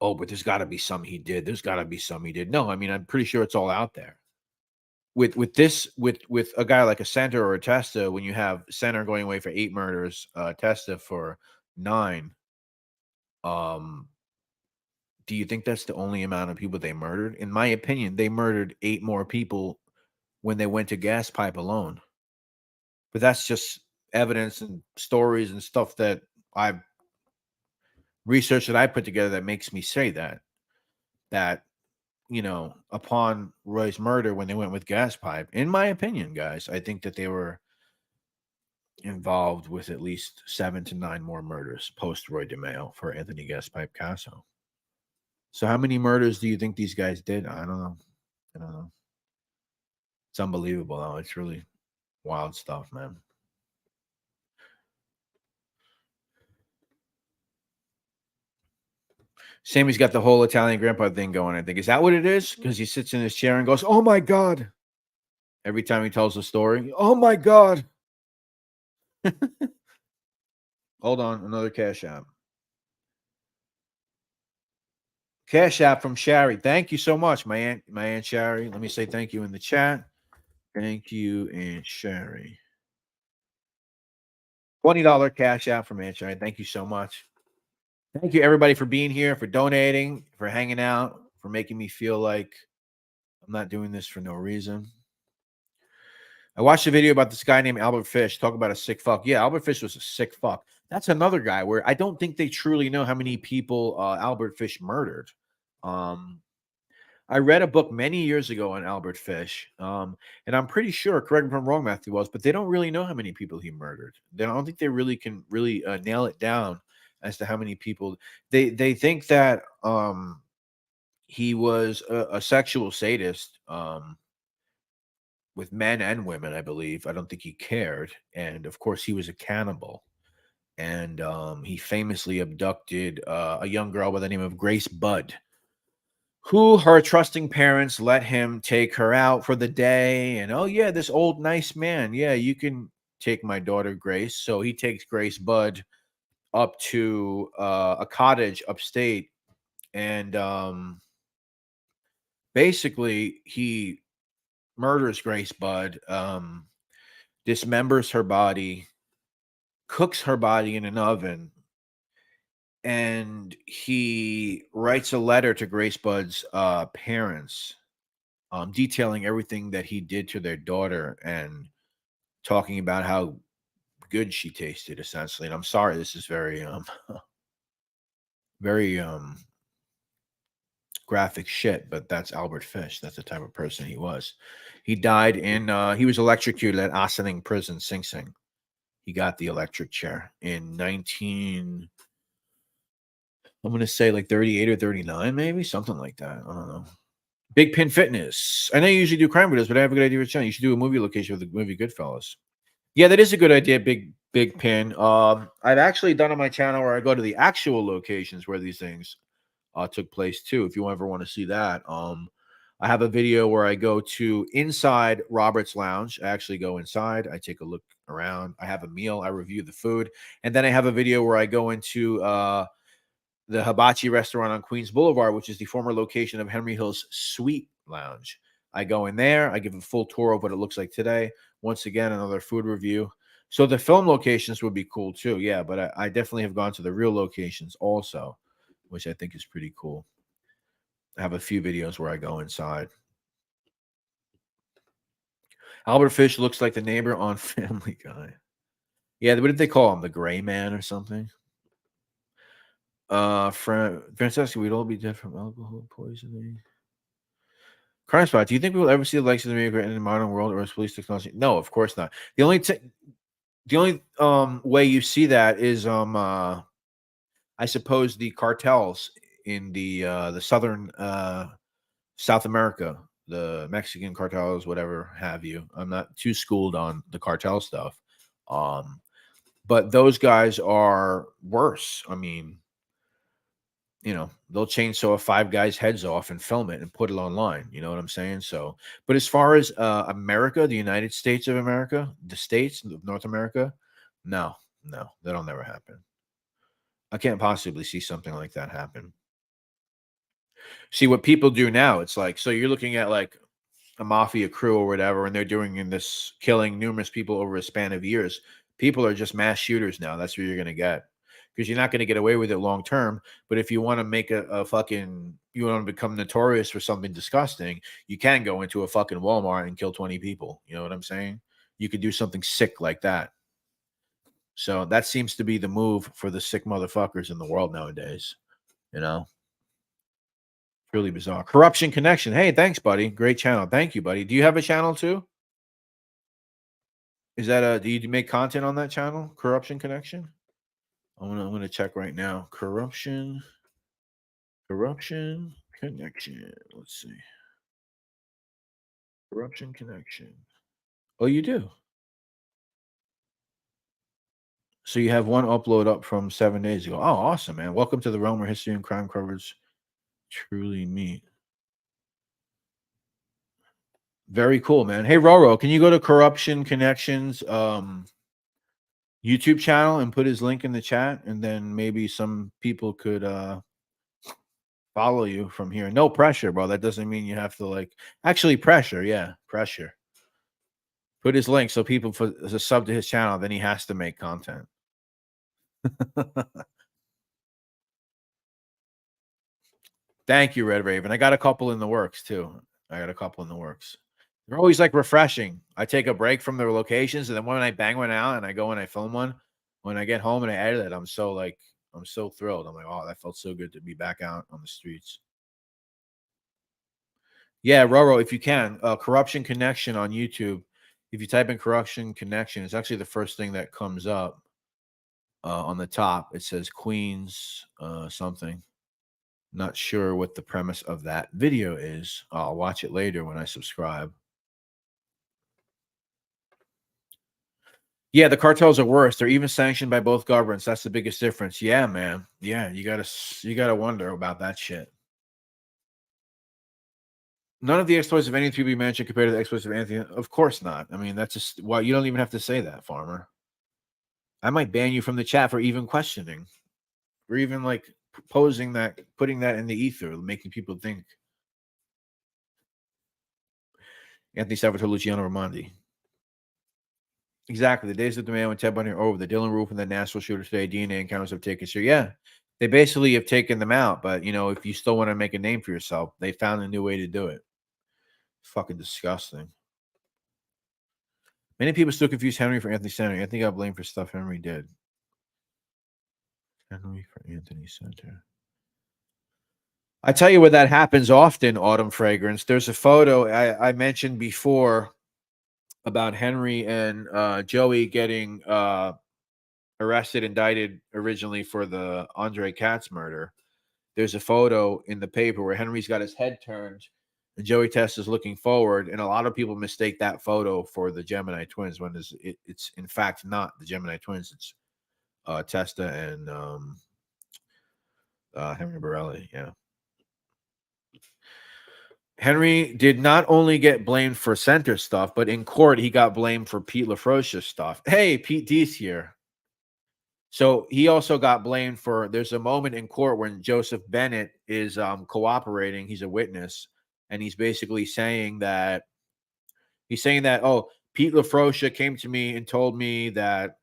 but there's got to be some he did. There's got to be some he did. No, I mean, I'm pretty sure it's all out there. With this, with a guy like a Center or a Testa, when you have Center going away for 8 murders, Testa for 9, do you think that's the only amount of people they murdered? In my opinion, they murdered 8 more people when they went to gas pipe alone. But that's just evidence and stories and stuff that I've research that I put together that makes me say that you know, upon Roy's murder, when they went with gas pipe, in my opinion, guys, I think that they were involved with at least 7 to 9 more murders post Roy DeMeo for Anthony Gaspipe Casso. So how many murders do you think these guys did? I don't know. I don't know. It's unbelievable, though. It's really wild stuff, man. Sammy's got the whole Italian grandpa thing going, I think. Is that what it is? Because he sits in his chair and goes, "Oh my God." Every time he tells a story. Oh my God. Hold on, another cash app. Cash app from Shari. Thank you so much, my aunt Shari. Let me say thank you in the chat. Thank you, Aunt Shari. $20 cash app from Aunt Shari. Thank you so much. Thank you, everybody, for being here, for donating, for hanging out, for making me feel like I'm not doing this for no reason. I watched a video about this guy named Albert Fish. Talk about a sick fuck. Yeah, Albert Fish was a sick fuck. That's another guy where I don't think they truly know how many people Albert Fish murdered. I read a book many years ago on Albert Fish, and I'm pretty sure, correct me if I'm wrong, Matthew Wells, but they don't really know how many people he murdered. I don't think they really can really nail it down as to how many people. They think that he was a sexual sadist with men and women, I believe. I don't think he cared. And of course, he was a cannibal. And he famously abducted a young girl by the name of Grace Budd, who her trusting parents let him take her out for the day. And, oh, yeah, this old nice man. Yeah, you can take my daughter, Grace. So he takes Grace Budd up to a cottage upstate. And basically, he murders Grace Budd, dismembers her body, cooks her body in an oven, and he writes a letter to Grace Budd's parents, detailing everything that he did to their daughter and talking about how good she tasted, essentially. And I'm sorry, this is very very graphic shit, but that's Albert Fish. That's the type of person he was. He died in he was electrocuted at Ossining Prison, Sing Sing. He got the electric chair in I'm going to say like 38 or 39, maybe something like that. I don't know. Big Pin Fitness. I know you usually do crime videos, but I have a good idea for channel. You should do a movie location with the movie Goodfellas. Yeah, that is a good idea, Big Pin. I've actually done on my channel where I go to the actual locations where these things took place too. If you ever want to see that, I have a video where I go to inside Robert's Lounge. I actually go inside. I take a look around. I have a meal. I review the food, and then I have a video where I go into the Hibachi restaurant on Queens Boulevard, which is the former location of Henry Hill's Sweet Lounge. I go in there, I give a full tour of what it looks like today. Once again, another food review. So the film locations would be cool too. Yeah, but I definitely have gone to the real locations also, which I think is pretty cool. I have a few videos where I go inside. Albert Fish looks like the neighbor on Family Guy. Yeah, what did they call him? The Gray Man or something? Francesca, we'd all be dead from alcohol poisoning. Crime Spot, do you think we will ever see the likes of the immigrant in the modern world or as police technology? No, of course not. The only way you see that is I suppose the cartels in the southern South America, the Mexican cartels, whatever have you. I'm not too schooled on the cartel stuff. But those guys are worse. I mean, they'll chainsaw 5 guys' heads off and film it and put it online. You know what I'm saying? So, but as far as America, the United States of America, the states of North America, no, that'll never happen. I can't possibly see something like that happen. See what people do now. It's like, so you're looking at like a mafia crew or whatever, and they're doing in this killing numerous people over a span of years. People are just mass shooters now. That's what you're going to get. Because you're not going to get away with it long term. But if you want to make a fucking, you want to become notorious for something disgusting, you can go into a fucking Walmart and kill 20 people. You know what I'm saying? You could do something sick like that. So that seems to be the move for the sick motherfuckers in the world nowadays. Really bizarre. Corruption Connection. Hey, thanks, buddy. Great channel. Thank you, buddy. Do you have a channel too? Is that do you make content on that channel? Corruption Connection? I'm gonna check right now. Corruption Connection. Let's see. Corruption Connection. Oh, you do. So you have one upload up from 7 days ago. Oh, awesome, man. Welcome to the realm where history and crime coverage truly meet. Very cool, man. Hey, Roro, can you go to Corruption Connections YouTube channel and put his link in the chat, and then maybe some people could follow you from here. No pressure, bro. That doesn't mean you have to actually pressure. Yeah, pressure. Put his link so people as a sub to his channel, then he has to make content. Thank you, Red Raven. I got a couple in the works too. They're always refreshing. I take a break from the locations, and then when I bang one out and I go and I film one, when I get home and I edit it, I'm so thrilled. I'm like, oh, that felt so good to be back out on the streets. Yeah, Roro, if you can, Corruption Connection on YouTube. If you type in Corruption Connection, it's actually the first thing that comes up on the top. It says Queens something. Not sure what the premise of that video is. I'll watch it later when I subscribe. Yeah, the cartels are worse. They're even sanctioned by both governments. That's the biggest difference. Yeah, man. Yeah, you gotta wonder about that shit. None of the exploits of any three be mentioned compared to the exploits of Anthony. Of course not. I mean, that's just why you don't even have to say that, Farmer. I might ban you from the chat for even questioning, or even proposing that, putting that in the ether, making people think. Anthony Salvatore, Luciano Raimondi. Exactly. The days of the man when Ted Bundy are over. The Dylan Roof and the Nashville shooter today, DNA encounters have taken. So yeah, they basically have taken them out. But if you still want to make a name for yourself, they found a new way to do it. Fucking disgusting. Many people still confuse Henry for Anthony Center. Anthony got blamed for stuff Henry did. Henry for Anthony Center. I tell you where that happens often, Autumn Fragrance. There's a photo I mentioned before about Henry and Joey getting arrested, indicted originally for the Andre Katz murder. There's a photo in the paper where Henry's got his head turned and Joey Testa is looking forward, and a lot of people mistake that photo for the Gemini twins when it's in fact not the Gemini twins. It's Testa and Henry Borelli. Yeah. Henry did not only get blamed for center stuff, but in court he got blamed for Pete LaFroche's stuff. Hey, Pete D's here. So he also got blamed for, there's a moment in court when Joseph Bennett is cooperating. He's a witness. and he's basically saying that oh, Pete LaFrocia came to me and told me that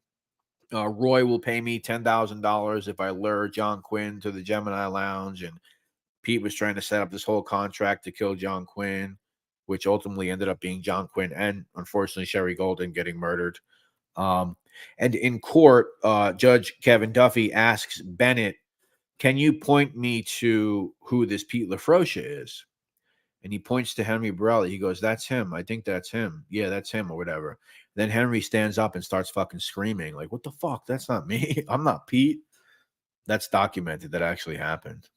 Roy will pay me $10,000 if I lure John Quinn to the Gemini Lounge, and Pete was trying to set up this whole contract to kill John Quinn, which ultimately ended up being John Quinn and, unfortunately, Sherry Golden getting murdered. And in court, Judge Kevin Duffy asks Bennett, can you point me to who this Pete LaFrocia is? And he points to Henry Borelli. He goes, that's him. I think that's him. Yeah, that's him or whatever. Then Henry stands up and starts fucking screaming like, what the fuck? That's not me. I'm not Pete. That's documented. That actually happened.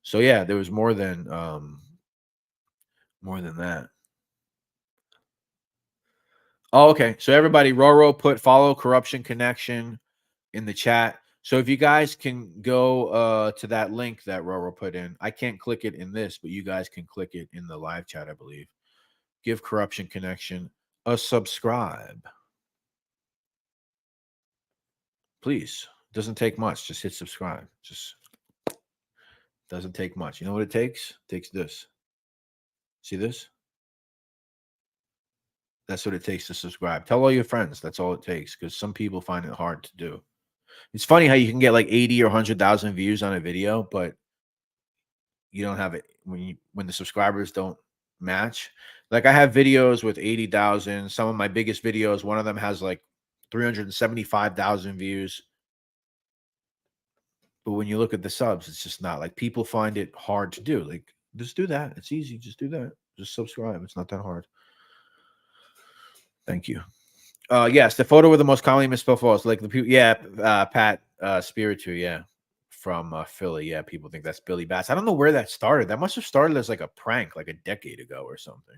So yeah, there was more than that. Oh, okay. So everybody, Roro put follow Corruption Connection in the chat. So if you guys can go to that link that Roro put in, I can't click it in this, but you guys can click it in the live chat, I believe. Give Corruption Connection a subscribe. Please. Doesn't take much. Just hit subscribe. Just doesn't take much. You know what it takes? It takes this. See this? That's what it takes to subscribe. Tell all your friends. That's all it takes, because some people find it hard to do. It's funny how you can get like 80 or 100,000 views on a video, but you don't have it when the subscribers don't match. Like I have videos with 80,000. Some of my biggest videos, one of them has like 375,000 views. But when you look at the subs, it's just not. Like people find it hard to do. Like just do that. It's easy. Just do that. Just subscribe. It's not that hard. Thank you. Yes, the photo with the most commonly misspelled photos, like the people. Yeah, Pat Spiritu. Yeah, from Philly. Yeah, people think that's Billy Bass. I don't know where that started. That must have started as like a prank, like a decade ago or something.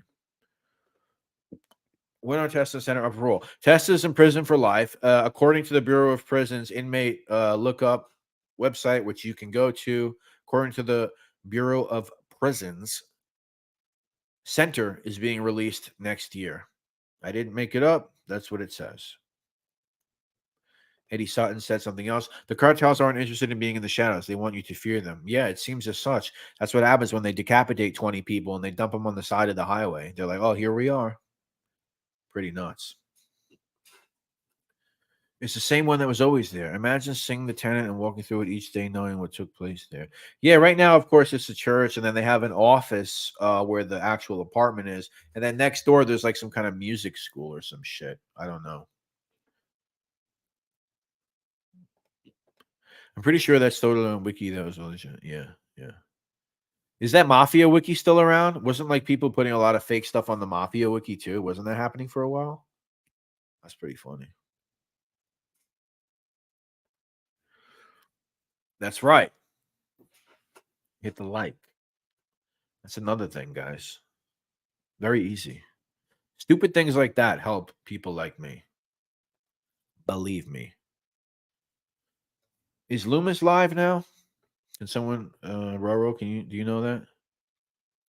When are Testa's center of parole? Testa's in prison for life, according to the Bureau of Prisons inmate lookup website, which you can go to. According to the Bureau of Prisons, Center is being released next year. I didn't make it up. That's what it says. Eddie Sutton said something else. The cartels aren't interested in being in the shadows. They want you to fear them. Yeah, it seems as such. That's what happens when they decapitate 20 people and they dump them on the side of the highway. They're like, oh, here we are. Pretty nuts. It's the same one that was always there. Imagine seeing the tenant and walking through it each day knowing what took place there. Yeah, right now, of course, it's a church, and then they have an office where the actual apartment is. And then next door, there's like some kind of music school or some shit. I don't know. I'm pretty sure that's totally on Wiki. That was legit. Yeah, yeah. Is that Mafia Wiki still around? Wasn't like people putting a lot of fake stuff on the Mafia Wiki too? Wasn't that happening for a while? That's pretty funny. That's right. Hit the like. That's another thing, guys. Very easy. Stupid things like that help people like me. Believe me. Is Loomis live now? Can someone, Roro, do you know that?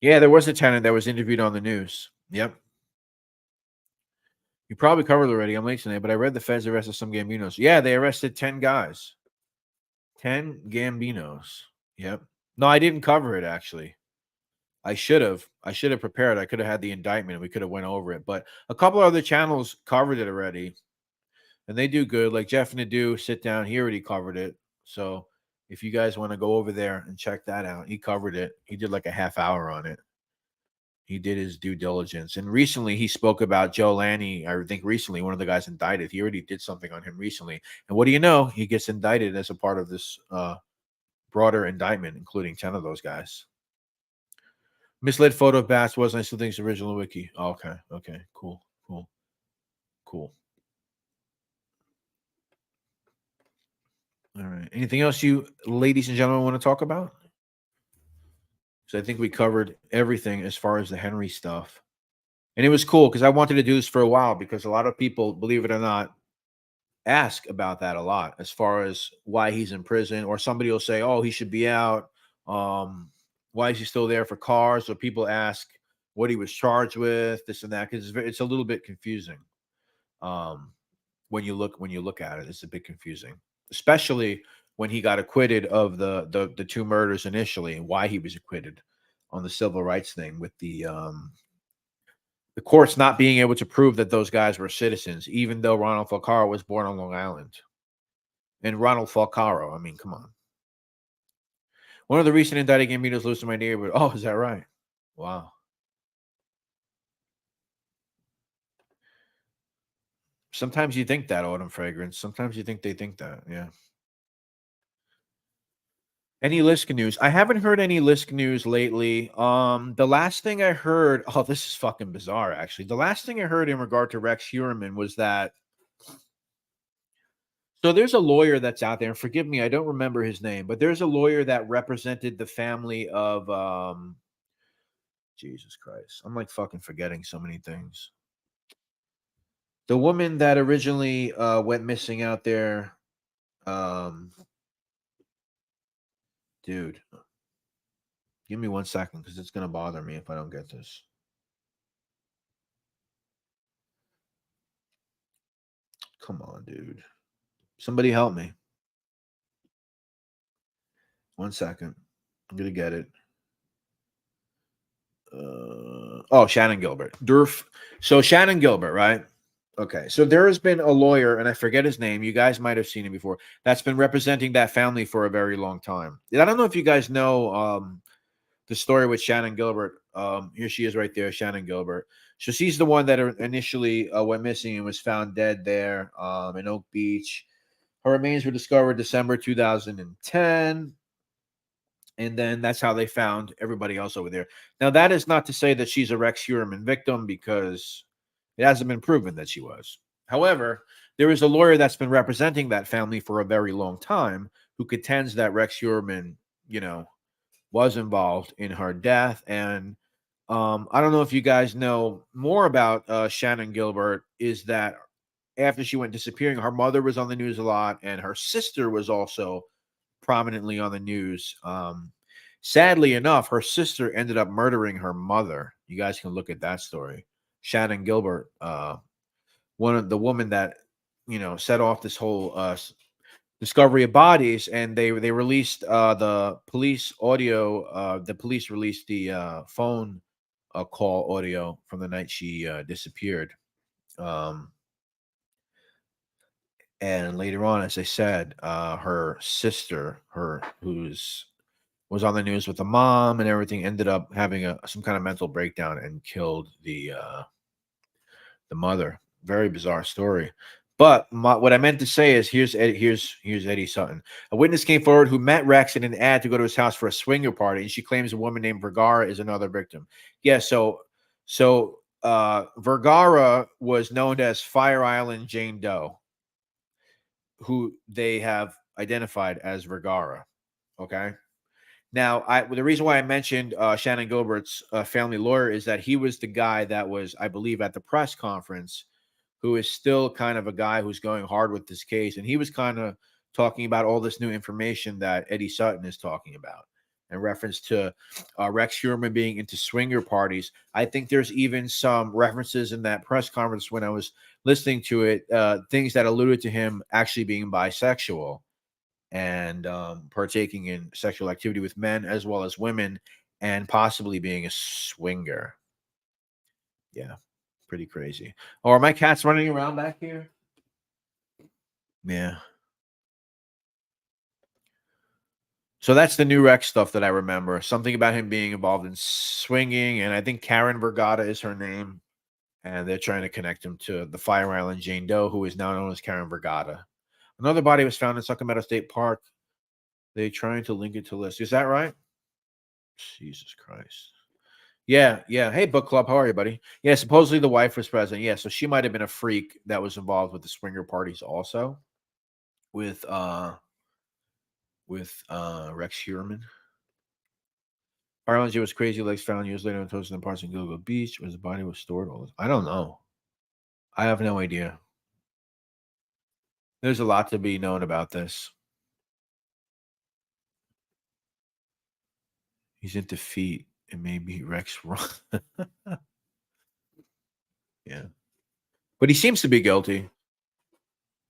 Yeah, there was a tenant that was interviewed on the news. Yep. You probably covered already. I'm late today, but I read the feds arrested some Gambinos. Yeah, they arrested 10 guys. 10 Gambinos. Yep. No, I didn't cover it, actually. I should have prepared. I could have had the indictment and we could have went over it. But a couple other channels covered it already. And they do good. Like Jeff Nadeau, sit down. He already covered it. So if you guys want to go over there and check that out, he covered it. He did like a half hour on it. He did his due diligence. And recently he spoke about Joe Lanny. I think recently one of the guys indicted. He already did something on him recently. And what do you know? He gets indicted as a part of this broader indictment, including 10 of those guys. Misled photo of Bass wasn't. I still think it's original wiki. Oh, okay. Okay. Cool. Cool. Cool. All right. Anything else you ladies and gentlemen want to talk about? So I think we covered everything as far as the Henry stuff. And it was cool because I wanted to do this for a while because a lot of people, believe it or not, ask about that a lot as far as why he's in prison, or somebody will say, oh, he should be out. Why is he still there for cars? Or people ask what he was charged with, this and that, because it's a little bit confusing. When you look at it, it's a bit confusing, especially when he got acquitted of the two murders initially and why he was acquitted. on the civil rights thing with the courts not being able to prove that those guys were citizens, even though Ronald Falcaro was born on Long Island. And Ronald Falcaro, I mean, come on. One of the recent indicted Gambinos lives in my neighborhood. Oh, is that right? Wow. Sometimes you think that, Autumn Fragrance. Sometimes you think they think that, yeah. Any Lisk news? I haven't heard any Lisk news lately. The last thing I heard, oh, this is fucking bizarre, actually. The last thing I heard in regard to Rex Heuermann was that, so there's a lawyer that's out there, and forgive me, I don't remember his name, but there's a lawyer that represented the family of, Jesus Christ. I'm like fucking forgetting so many things. The woman that originally went missing out there, dude, give me 1 second because it's going to bother me if I don't get this. Come on, dude. Somebody help me. 1 second. I'm going to get it. Oh, Shannon Gilbert. Durf. So Shannon Gilbert, right? Okay. So there has been a lawyer, and I forget his name. You guys might have seen him before. That's been representing that family for a very long time. And I don't know if you guys know the story with Shannon Gilbert. Here she is right there, Shannon Gilbert. So she's the one that initially went missing and was found dead there in Oak Beach. Her remains were discovered December 2010. And then that's how they found everybody else over there. Now, that is not to say that she's a Rex Heuermann victim, because it hasn't been proven that she was. However, there is a lawyer that's been representing that family for a very long time who contends that Rex Heuermann, was involved in her death. And I don't know if you guys know more about Shannon Gilbert, is that after she went disappearing, her mother was on the news a lot, and her sister was also prominently on the news. Sadly enough, her sister ended up murdering her mother. You guys can look at that story. Shannon Gilbert, one of the woman that set off this whole discovery of bodies, and they released the police audio. The police released the phone call audio from the night she disappeared. And later on, as I said, her sister, was on the news with the mom and everything, ended up having some kind of mental breakdown and killed the mother. Very bizarre story. But what I meant to say is, here's Eddie Sutton. A witness came forward who met Rex in an ad to go to his house for a swinger party, and she claims a woman named Vergara is another victim. Yeah, so Vergara was known as Fire Island Jane Doe, who they have identified as Vergara. Okay. Now, the reason why I mentioned Shannon Gilbert's family lawyer is that he was the guy that was, I believe, at the press conference, who is still kind of a guy who's going hard with this case. And he was kind of talking about all this new information that Eddie Sutton is talking about in reference to Rex Heuermann being into swinger parties. I think there's even some references in that press conference when I was listening to it, things that alluded to him actually being bisexual and partaking in sexual activity with men as well as women, and possibly being a swinger. Yeah, pretty crazy. Oh, are my cats running around back here? Yeah. So that's the new Rex stuff that I remember. Something about him being involved in swinging, and I think Karen Vergata is her name, and they're trying to connect him to the Fire Island Jane Doe, who is now known as Karen Vergata. Another body was found in Sacramento State Park. They're trying to link it to list. Is that right? Jesus Christ. Yeah. Hey, book club. How are you, buddy? Yeah, supposedly the wife was present. Yeah, so she might have been a freak that was involved with the swinger parties also. With Rex Heuermann. Ireland was crazy legs found years later in toasted in parts of Gilgo Beach, where the body was stored. I don't know. I have no idea. There's a lot to be known about this. He's into feet. It may be Rex wrong. Yeah. But he seems to be guilty.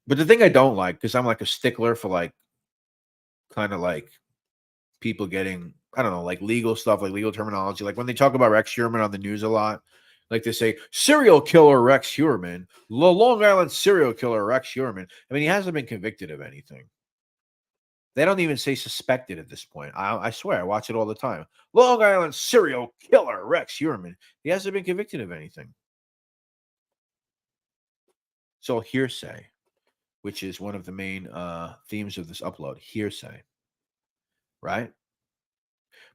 But the thing I don't like, because I'm like a stickler for like kind of like people getting I don't know, like legal stuff, like legal terminology. Like when they talk about Rex Heuermann on the news a lot, like they say serial killer Rex Heuermann, Long Island serial killer Rex Heuermann. I mean, he hasn't been convicted of anything. They don't even say suspected at this point. I swear, I watch it all the time. Long Island serial killer Rex Heuermann. He hasn't been convicted of anything. So hearsay, which is one of the main themes of this upload, hearsay, right?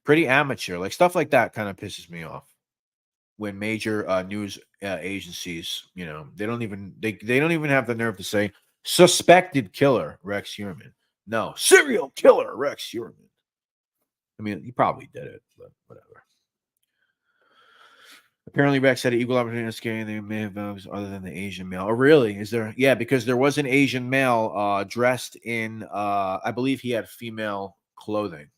Pretty amateur, like stuff like that kind of pisses me off. When major news agencies, you know, they don't even have the nerve to say suspected killer Rex Heuermann. No, serial killer Rex Heuermann. I mean, he probably did it, but whatever. Apparently, Rex had an equal opportunity scaring. They may have other than the Asian male. Oh, really? Is there? Yeah, because there was an Asian male dressed in, I believe he had female clothing.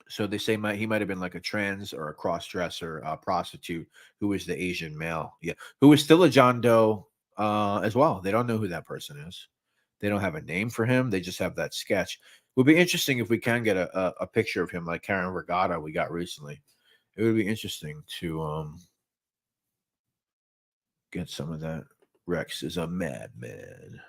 So they say he might have been like a trans or a cross-dresser prostitute who was the Asian male. Yeah, who is still a John Doe as well. They don't know who that person is. They don't have a name for him. They just have that sketch. It would be interesting if we can get a picture of him like Karen Vergata we got recently. It would be interesting to get some of that. Rex is a madman.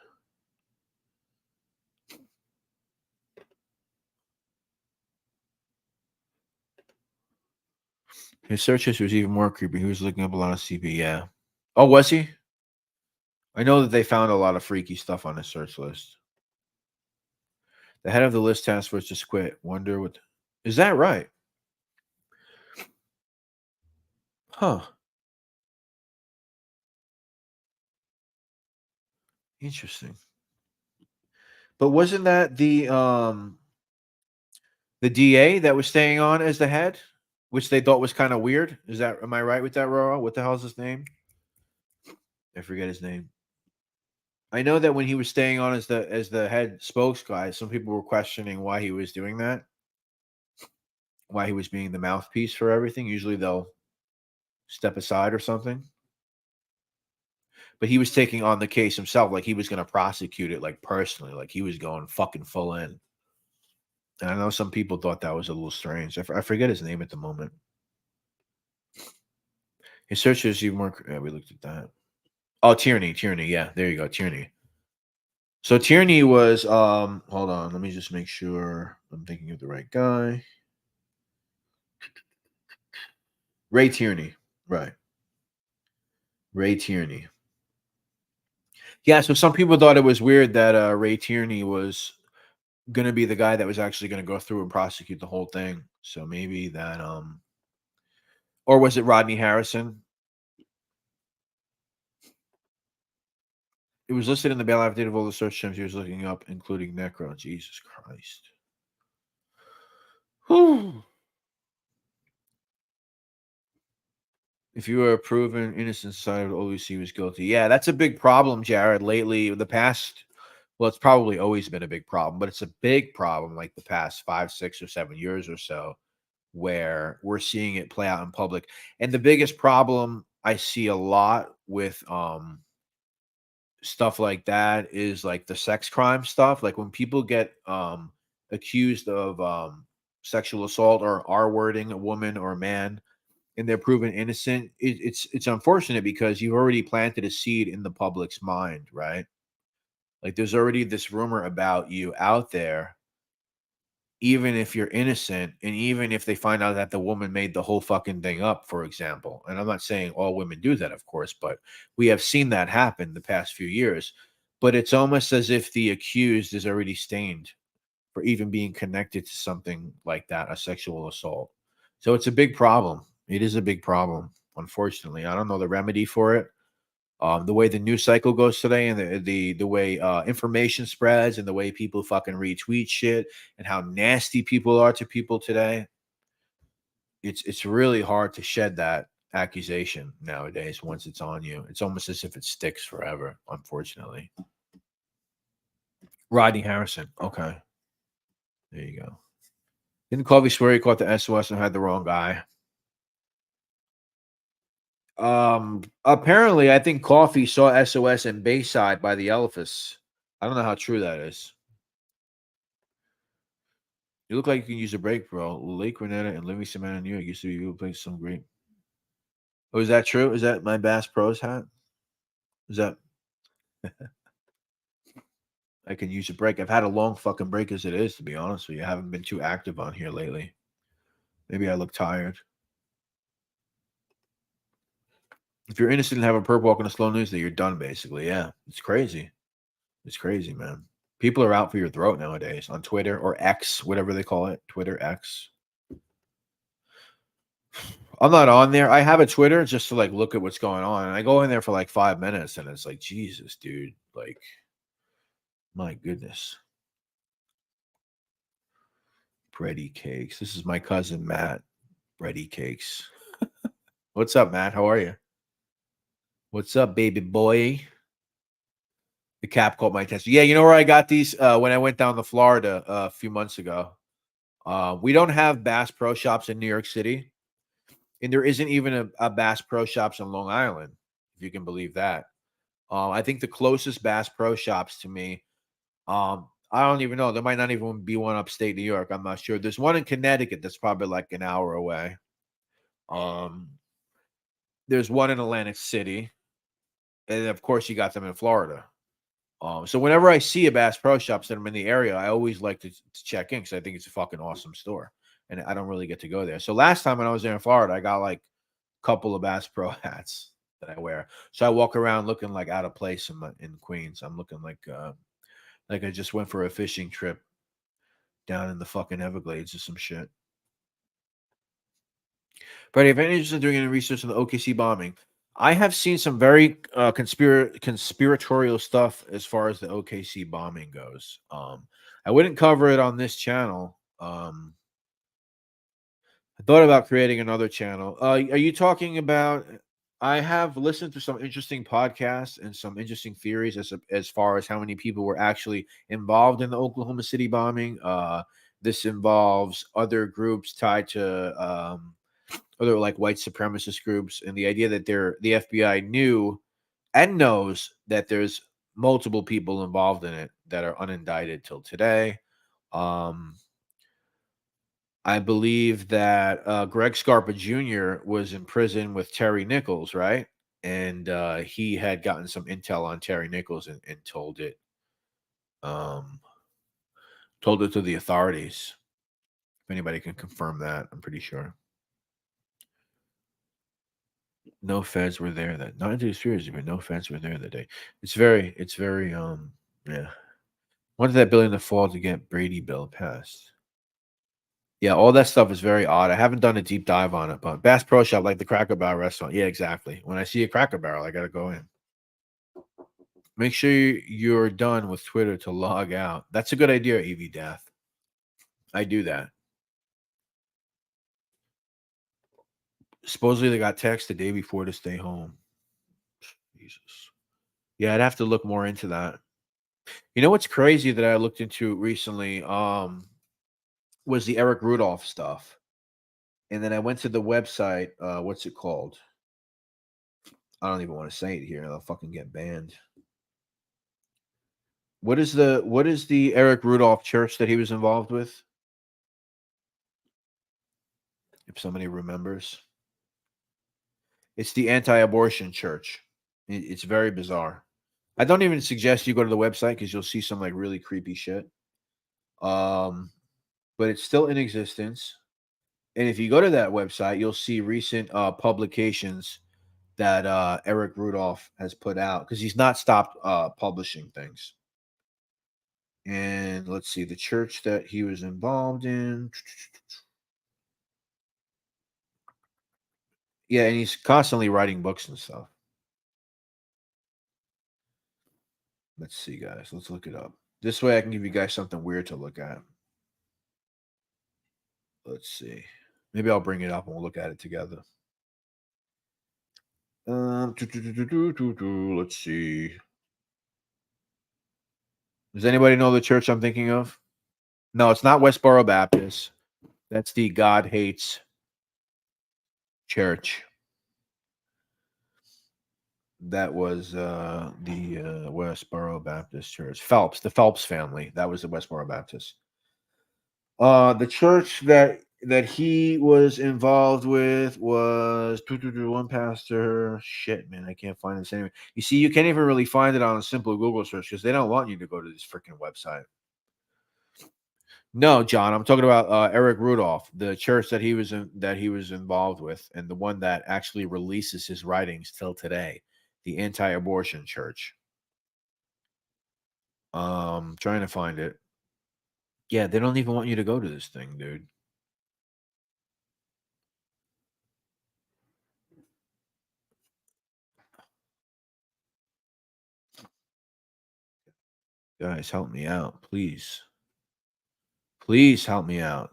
His search history was even more creepy. He was looking up a lot of CB. Yeah. Oh, was he? I know that they found a lot of freaky stuff on his search list. The head of the list task force just quit. Wonder what... Is that right? Huh. Interesting. But wasn't that the DA that was staying on as the head, which they thought was kind of weird? Am I right with that, Roro? What the hell is his name? I forget his name. I know that when he was staying on as the head spokes guy, some people were questioning why he was doing that, why he was being the mouthpiece for everything. Usually they'll step aside or something. But he was taking on the case himself, like he was going to prosecute it, like personally, like he was going fucking full in. And I know some people thought that was a little strange. I forget his name at the moment. His search is even more. Yeah, we looked at that. Oh, Tierney. Yeah, there you go, Tierney. So Tierney was. Hold on, let me just make sure I'm thinking of the right guy. Ray Tierney, right? Ray Tierney. Yeah, so some people thought it was weird that Ray Tierney was going to be the guy that was actually going to go through and prosecute the whole thing. So maybe that, or was it Rodney Harrison? It was listed in the bail affidavit of all the search terms he was looking up, including necro. Jesus Christ. Whew. If you were proven innocent, society would always see you as guilty. Yeah, that's a big problem, Jared. Lately, the past, well, it's probably always been a big problem, but it's a big problem like the past 5, 6, or 7 years or so, where we're seeing it play out in public. And the biggest problem I see a lot with stuff like that is like the sex crime stuff. Like when people get accused of sexual assault or R-wording a woman or a man and they're proven innocent, it's unfortunate because you've already planted a seed in the public's mind, right? Like there's already this rumor about you out there, even if you're innocent, and even if they find out that the woman made the whole fucking thing up, for example. And I'm not saying all women do that, of course, but we have seen that happen the past few years. But it's almost as if the accused is already stained for even being connected to something like that, a sexual assault. So it's a big problem. It is a big problem, unfortunately. I don't know the remedy for it. The way the news cycle goes today, and the way information spreads, and the way people fucking retweet shit, and how nasty people are to people today, it's really hard to shed that accusation nowadays. Once it's on you, it's almost as if it sticks forever, unfortunately. Rodney Harrison. Okay, there you go. Didn't Covey swear he caught the SOS and had the wrong guy? Apparently, I think Coffee saw SOS in Bayside by the Eliphas. I don't know how true that is. You look like you can use a break, bro. Lake Renetta and Livingston, New York used to be a good place. Some great. Oh, is that true? Is that my Bass Pros hat? Is that I can use a break? I've had a long fucking break as it is, to be honest with you. I haven't been too active on here lately. Maybe I look tired. If you're innocent and have a perp walk in a slow news, that you're done, basically. Yeah, it's crazy. It's crazy, man. People are out for your throat nowadays on Twitter or X, whatever they call it. Twitter X. I'm not on there. I have a Twitter just to like look at what's going on. And I go in there for like 5 minutes and it's like, Jesus, dude. Like, my goodness. Bready cakes. This is my cousin Matt. Bready cakes. What's up, Matt? How are you? What's up, baby boy? The cap caught my attention. Yeah, you know where I got these when I went down to Florida a few months ago. We don't have Bass Pro Shops in New York City. And there isn't even a Bass Pro Shops in Long Island, if you can believe that. I think the closest Bass Pro Shops to me, I don't even know. There might not even be one upstate New York. I'm not sure. There's one in Connecticut that's probably like an hour away. There's one in Atlantic City. And of course, you got them in Florida. So whenever I see a Bass Pro Shops that I'm in the area, I always like to check in because I think it's a fucking awesome store. And I don't really get to go there. So last time when I was there in Florida, I got like a couple of Bass Pro hats that I wear. So I walk around looking like out of place in Queens. I'm looking like I just went for a fishing trip down in the fucking Everglades or some shit. But if any interested in doing any research on the OKC bombing, I have seen some very conspiratorial stuff as far as the OKC bombing goes. I wouldn't cover it on this channel. I thought about creating another channel. Are you talking about? I have listened to some interesting podcasts and some interesting theories as far as how many people were actually involved in the Oklahoma City bombing. This involves other groups tied to other like white supremacist groups, and the idea that the FBI knew and knows that there's multiple people involved in it that are unindicted till today. I believe that Greg Scarpa Jr. was in prison with Terry Nichols, right? And he had gotten some intel on Terry Nichols and told it to the authorities. If anybody can confirm that, I'm pretty sure. No feds were there that not into conspiracy, but no feds were there that day. It's very yeah. When did that billion to fall to get Brady bill passed? Yeah, all that stuff is very odd. I haven't done a deep dive on it, but Bass Pro Shop, like the Cracker Barrel restaurant. Yeah, exactly. When I see a Cracker Barrel, I gotta go in. Make sure you're done with Twitter to log out. That's a good idea, EV Death. I do that. Supposedly they got text the day before to stay home. Jesus. Yeah, I'd have to look more into that. You know what's crazy that I looked into recently was the Eric Rudolph stuff. And then I went to the website, what's it called? I don't even want to say it here. I'll fucking get banned. What is the Eric Rudolph church that he was involved with? If somebody remembers. It's the anti-abortion church. It's very bizarre. I don't even suggest you go to the website because you'll see some like really creepy shit. But it's still in existence. And if you go to that website, you'll see recent publications that Eric Rudolph has put out because he's not stopped publishing things. And let's see, the church that he was involved in. Yeah, and he's constantly writing books and stuff. Let's see, guys. Let's look it up. This way I can give you guys something weird to look at. Let's see. Maybe I'll bring it up and we'll look at it together. Let's see. Does anybody know the church I'm thinking of? No, it's not Westboro Baptist. That's the God Hates Church. That was the Westboro Baptist Church. The Phelps family. That was the Westboro Baptist. The church that he was involved with was one pastor. Shit, man, I can't find this anyway. You see, you can't even really find it on a simple Google search because they don't want you to go to this freaking website. No, John, I'm talking about Eric Rudolph, the church that he was involved with, and the one that actually releases his writings till today, the anti-abortion church. Trying to find it. Yeah, they don't even want you to go to this thing, dude. Guys, help me out, please. Please help me out.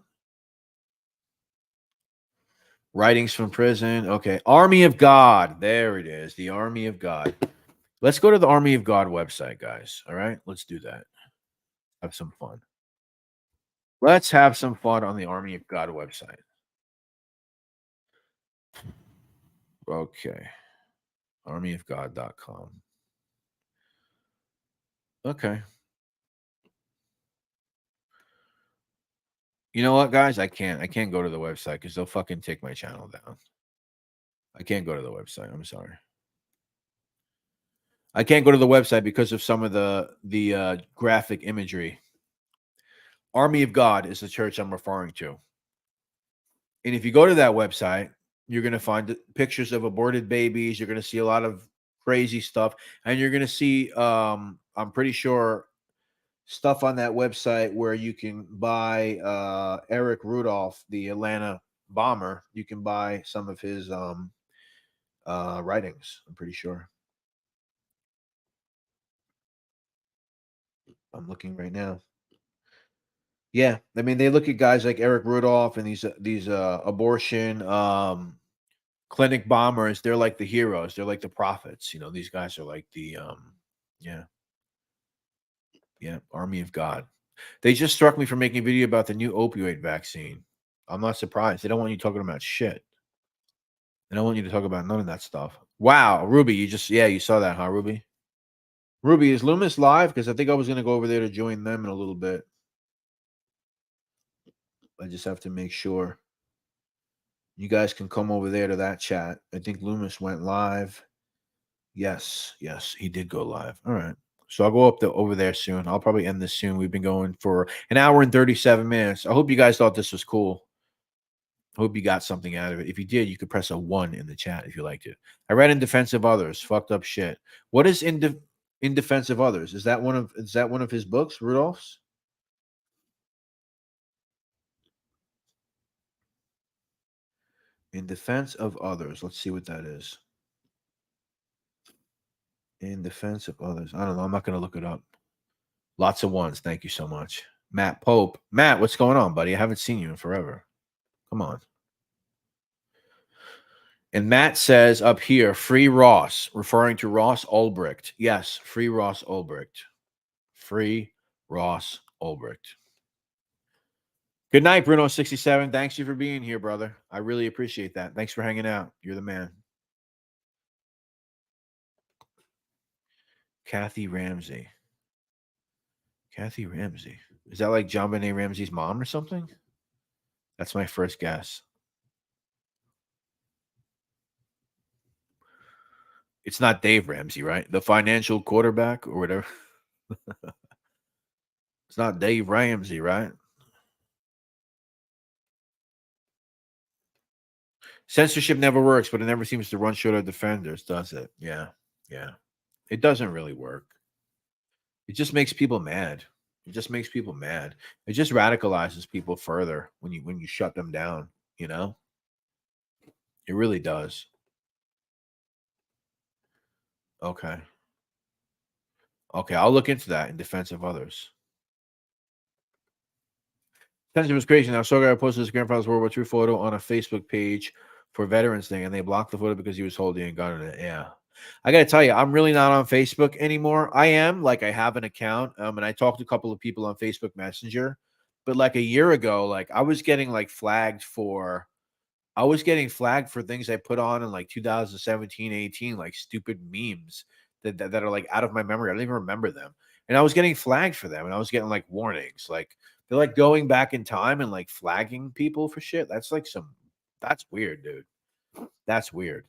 Writings from prison. Okay. Army of God. There it is. The Army of God. Let's go to the Army of God website, guys. All right. Let's do that. Have some fun. Let's have some fun on the Army of God website. Okay. Armyofgod.com. Okay. You know what, guys? I can't go to the website because they'll fucking take my channel down. I can't go to the website. I'm sorry. I can't go to the website because of some of the graphic imagery. Army of God is the church I'm referring to. And if you go to that website, you're going to find pictures of aborted babies. You're going to see a lot of crazy stuff. And you're going to see, I'm pretty sure, stuff on that website where you can buy Eric Rudolph, the Atlanta bomber. You can buy some of his writings, I'm pretty sure. I'm looking right now. Yeah, I mean, they look at guys like Eric Rudolph and these abortion clinic bombers. They're like the heroes. They're like the prophets. You know, these guys are like the yeah, Army of God. They just struck me for making a video about the new opioid vaccine. I'm not surprised. They don't want you talking about shit. They don't want you to talk about none of that stuff. Wow, Ruby, you saw that, huh, Ruby? Ruby, is Loomis live? Because I think I was going to go over there to join them in a little bit. I just have to make sure. You guys can come over there to that chat. I think Loomis went live. Yes, he did go live. All right. So I'll go over there soon. I'll probably end this soon. We've been going for an hour and 37 minutes. I hope you guys thought this was cool. I hope you got something out of it. If you did, you could press a 1 in the chat if you liked it. I read In Defense of Others. Fucked up shit. What is In Defense of Others? Is that one of his books, Rudolph's? In Defense of Others. Let's see what that is. In Defense of Others. I don't know. I'm not going to look it up. Lots of ones. Thank you so much. Matt Pope. Matt, what's going on, buddy? I haven't seen you in forever. Come on. And Matt says up here, free Ross, referring to Ross Ulbricht. Yes, free Ross Ulbricht. Free Ross Ulbricht. Good night, Bruno67. Thanks you for being here, brother. I really appreciate that. Thanks for hanging out. You're the man. Kathy Ramsey. Kathy Ramsey. Is that like John Benet Ramsey's mom or something? That's my first guess. It's not Dave Ramsey, right? The financial quarterback or whatever. It's not Dave Ramsey, right? Censorship never works, but it never seems to run short of defenders, does it? Yeah. It doesn't really work. It just makes people mad. It just radicalizes people further when you shut them down, you know? It really does. Okay, I'll look into that In Defense of Others. Censorship was crazy. Now, Sogar posted his grandfather's World War II photo on a Facebook page for Veterans Day, and they blocked the photo because he was holding a gun in it. Yeah. I got to tell you, I'm really not on Facebook anymore. I am, like, I have an account, and I talked to a couple of people on Facebook Messenger, but like a year ago, like I was getting flagged for things I put on in like 2017, 18, like stupid memes that are like out of my memory. I don't even remember them. And I was getting flagged for them, and I was getting like warnings, like They're like going back in time and like flagging people for shit. That's weird, dude. That's weird.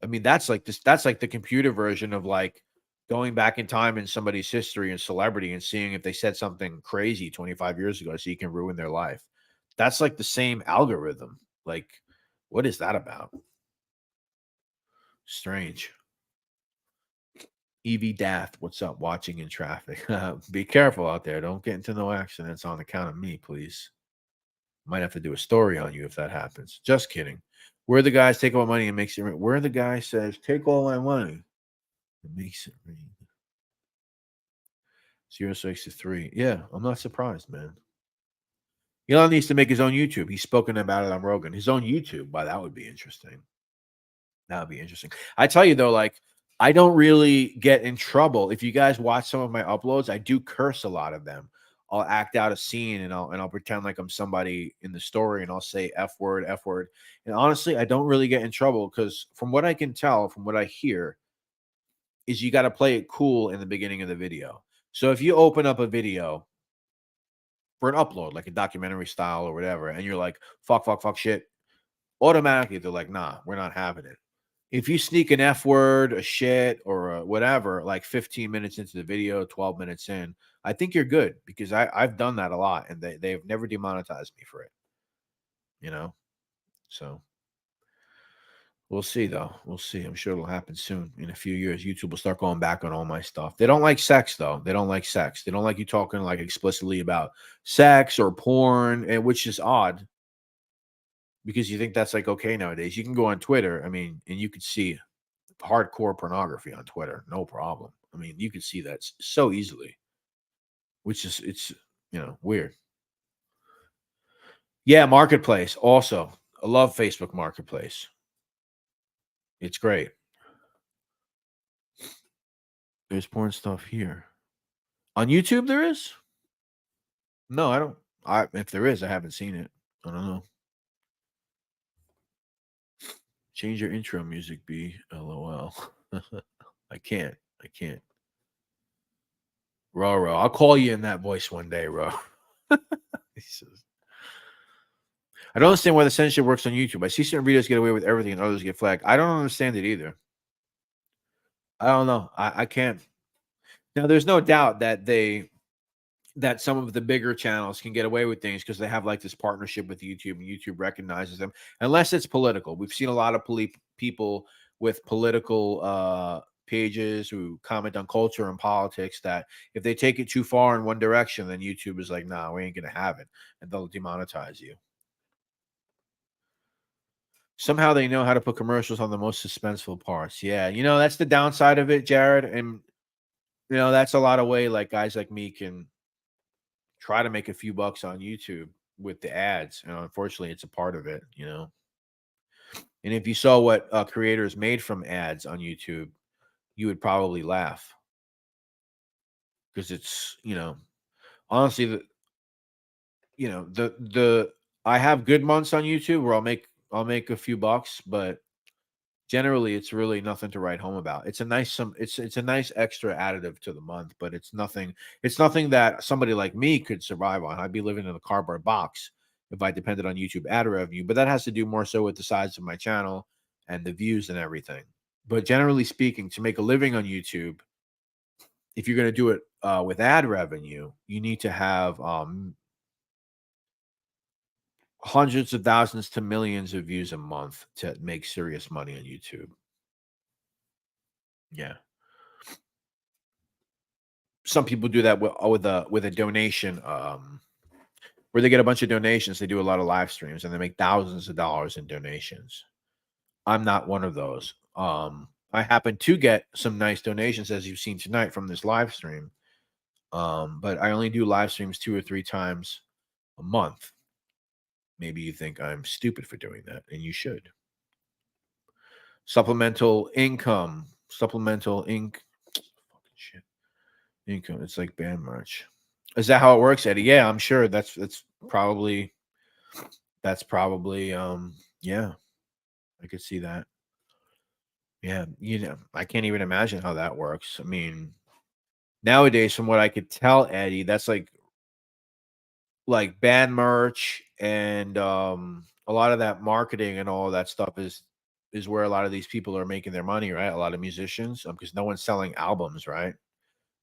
I mean, that's like the computer version of like going back in time in somebody's history and celebrity and seeing if they said something crazy 25 years ago so you can ruin their life. That's like the same algorithm. Like, what is that about? Strange. Evie Dath, what's up? Watching in traffic. Be careful out there. Don't get into no accidents on account of me, please. Might have to do a story on you if that happens. Just kidding. Where the guys take all my money and makes it rain. Where the guy says, take all my money. It makes it rain. 063. Yeah, I'm not surprised, man. Elon needs to make his own YouTube. He's spoken about it on Rogan. His own YouTube. Wow, that would be interesting. That would be interesting. I tell you, though, like, I don't really get in trouble. If you guys watch some of my uploads, I do curse a lot of them. I'll act out a scene and I'll pretend like I'm somebody in the story and I'll say F word. And honestly, I don't really get in trouble because from what I can tell, from what I hear, is you got to play it cool in the beginning of the video. So if you open up a video for an upload, like a documentary style or whatever, and you're like, fuck, shit, automatically they're like, nah, we're not having it. If you sneak an F word, a shit, or a whatever, like 15 minutes into the video, 12 minutes in, I think you're good because I've done that a lot and they've never demonetized me for it. You know? So we'll see, though. We'll see. I'm sure it'll happen soon. In a few years, YouTube will start going back on all my stuff. They don't like sex, though. They don't like sex. They don't like you talking like explicitly about sex or porn, which is odd. Because you think that's like okay nowadays. You can go on Twitter, I mean, and you could see hardcore pornography on Twitter, no problem. I mean, you could see that so easily, which is it's weird. Yeah, Marketplace also. I love Facebook Marketplace. It's great. There's porn stuff here. On YouTube there is? No, I don't. If there is, I haven't seen it. I don't know. Change your intro music, B. LOL. I can't. Ro. I'll call you in that voice one day, Ro. I don't understand why the censorship works on YouTube. I see certain videos get away with everything and others get flagged. I don't understand it either. I don't know. I can't. Now, there's no doubt that some of the bigger channels can get away with things because they have like this partnership with YouTube and YouTube recognizes them, unless it's political. We've seen a lot of people with political pages who comment on culture and politics that if they take it too far in one direction, then YouTube is like, nah, we ain't going to have it. And they'll demonetize you. Somehow they know how to put commercials on the most suspenseful parts. Yeah, that's the downside of it, Jared. And, that's a lot of way like guys like me can try to make a few bucks on YouTube with the ads. And unfortunately, it's a part of it, And if you saw what creators made from ads on YouTube, you would probably laugh. Because it's, honestly, I have good months on YouTube where I'll make a few bucks, but generally it's really nothing to write home about. It's a nice it's a nice extra additive to the month, but it's nothing that somebody like me could survive on. I'd be living in a cardboard box if I depended on YouTube ad revenue, but that has to do more so with the size of my channel and the views and everything. But generally speaking, to make a living on YouTube, if you're going to do it with ad revenue, you need to have hundreds of thousands to millions of views a month to make serious money on YouTube. Yeah. Some people do that with a donation, where they get a bunch of donations. They do a lot of live streams and they make thousands of dollars in donations. I'm not one of those. I happen to get some nice donations, as you've seen tonight from this live stream. But I only do live streams 2 or 3 times a month. Maybe you think I'm stupid for doing that, and you should. Supplemental income. Fucking shit. Income. It's like band merch. Is that how it works, Eddie? Yeah, I'm sure that's probably yeah. I could see that. Yeah, I can't even imagine how that works. I mean, nowadays, from what I could tell, Eddie, that's like like band merch and a lot of that marketing and all of that stuff is where a lot of these people are making their money, right? A lot of musicians, because no one's selling albums, right?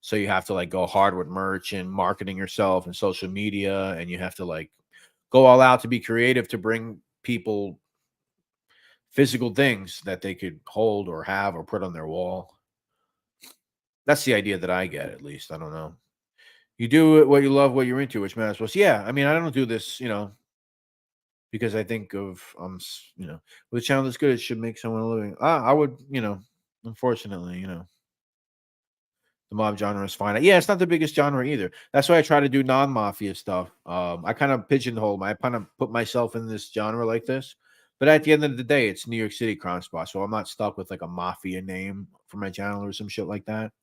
So you have to like go hard with merch and marketing yourself and social media, and you have to like go all out to be creative to bring people physical things that they could hold or have or put on their wall. That's the idea that I get, at least. I don't know. You do what you love, what you're into, which matters most. Yeah, I mean, I don't do this, because I think of with a channel that's good, it should make someone a living. I would, unfortunately, the mob genre is fine. Yeah, it's not the biggest genre either. That's why I try to do non-mafia stuff. I kind of pigeonhole I kind of put myself in this genre like this. But at the end of the day, it's New York City crime spot, so I'm not stuck with like a mafia name for my channel or some shit like that.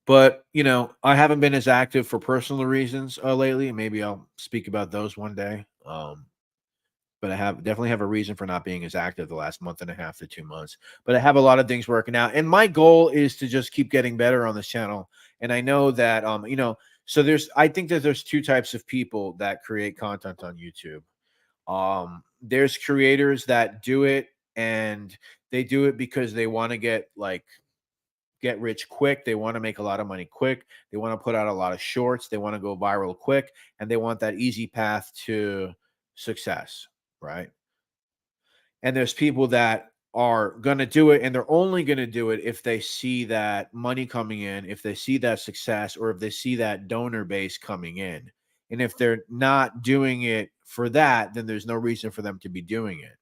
But I haven't been as active for personal reasons lately. Maybe I'll speak about those one day. But I definitely have a reason for not being as active the last month and a half to 2 months. But I have a lot of things working out, and my goal is to just keep getting better on this channel. And I know that so I think that there's two types of people that create content on YouTube. There's creators that do it, and they do it because they want to get rich quick. They want to make a lot of money quick. They want to put out a lot of shorts. They want to go viral quick, and they want that easy path to success, right? And there's people that are going to do it, and they're only going to do it if they see that money coming in, if they see that success, or if they see that donor base coming in. And if they're not doing it for that, then there's no reason for them to be doing it.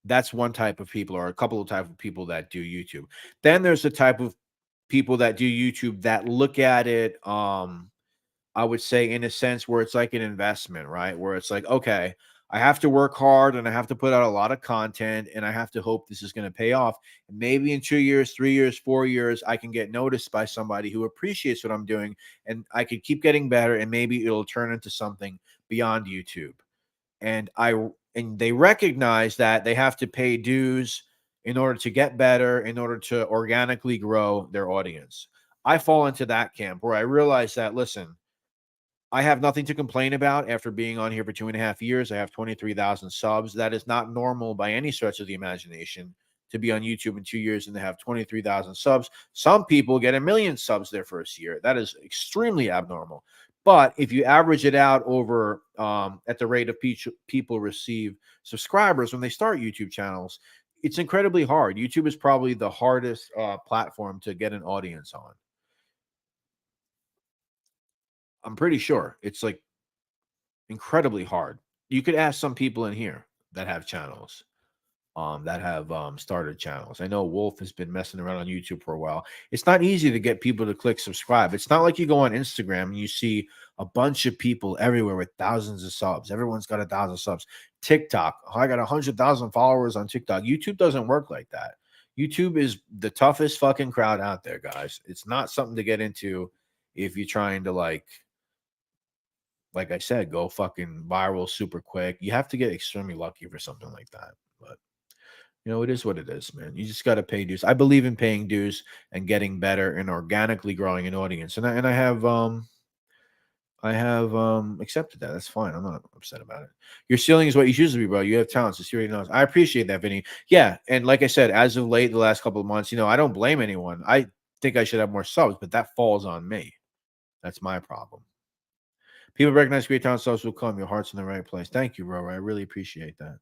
That's one type of people, or a couple of type of people that do YouTube. Then there's the type of people that do YouTube that look at it, I would say, in a sense where it's like an investment, right? Where it's like, okay, I have to work hard and I have to put out a lot of content and I have to hope this is going to pay off. And maybe in 2 years, 3 years, 4 years, I can get noticed by somebody who appreciates what I'm doing, and I could keep getting better, and maybe it'll turn into something beyond YouTube. And they recognize that they have to pay dues in order to get better, in order to organically grow their audience. I fall into that camp where I realize that, listen, I have nothing to complain about after being on here for 2.5 years. I have 23,000 subs. That is not normal by any stretch of the imagination to be on YouTube in 2 years and to have 23,000 subs. Some people get 1 million subs their first year. That is extremely abnormal. But if you average it out over at the rate of people receive subscribers when they start YouTube channels, it's incredibly hard. YouTube is probably the hardest platform to get an audience on. I'm pretty sure it's like incredibly hard. You could ask some people in here that have channels, that have started channels. I know Wolf has been messing around on YouTube for a while. It's not easy to get people to click subscribe. It's not like you go on Instagram and you see a bunch of people everywhere with thousands of subs. Everyone's got 1,000 subs. TikTok, I got 100,000 followers on TikTok. YouTube doesn't work like that. YouTube is the toughest fucking crowd out there, guys. It's not something to get into if you're trying to like I said, go fucking viral super quick. You have to get extremely lucky for something like that. But it is what it is, man. You just got to pay dues. I believe in paying dues and getting better and organically growing an audience. And I have accepted that. That's fine. I'm not upset about it. Your ceiling is what you choose to be, bro. You have talents. It's your knows. I appreciate that, Vinny. Yeah, and like I said, as of late, the last couple of months, I don't blame anyone. I think I should have more subs, but that falls on me. That's my problem. People recognize great talent, subs will come. Your heart's in the right place. Thank you, bro. I really appreciate that.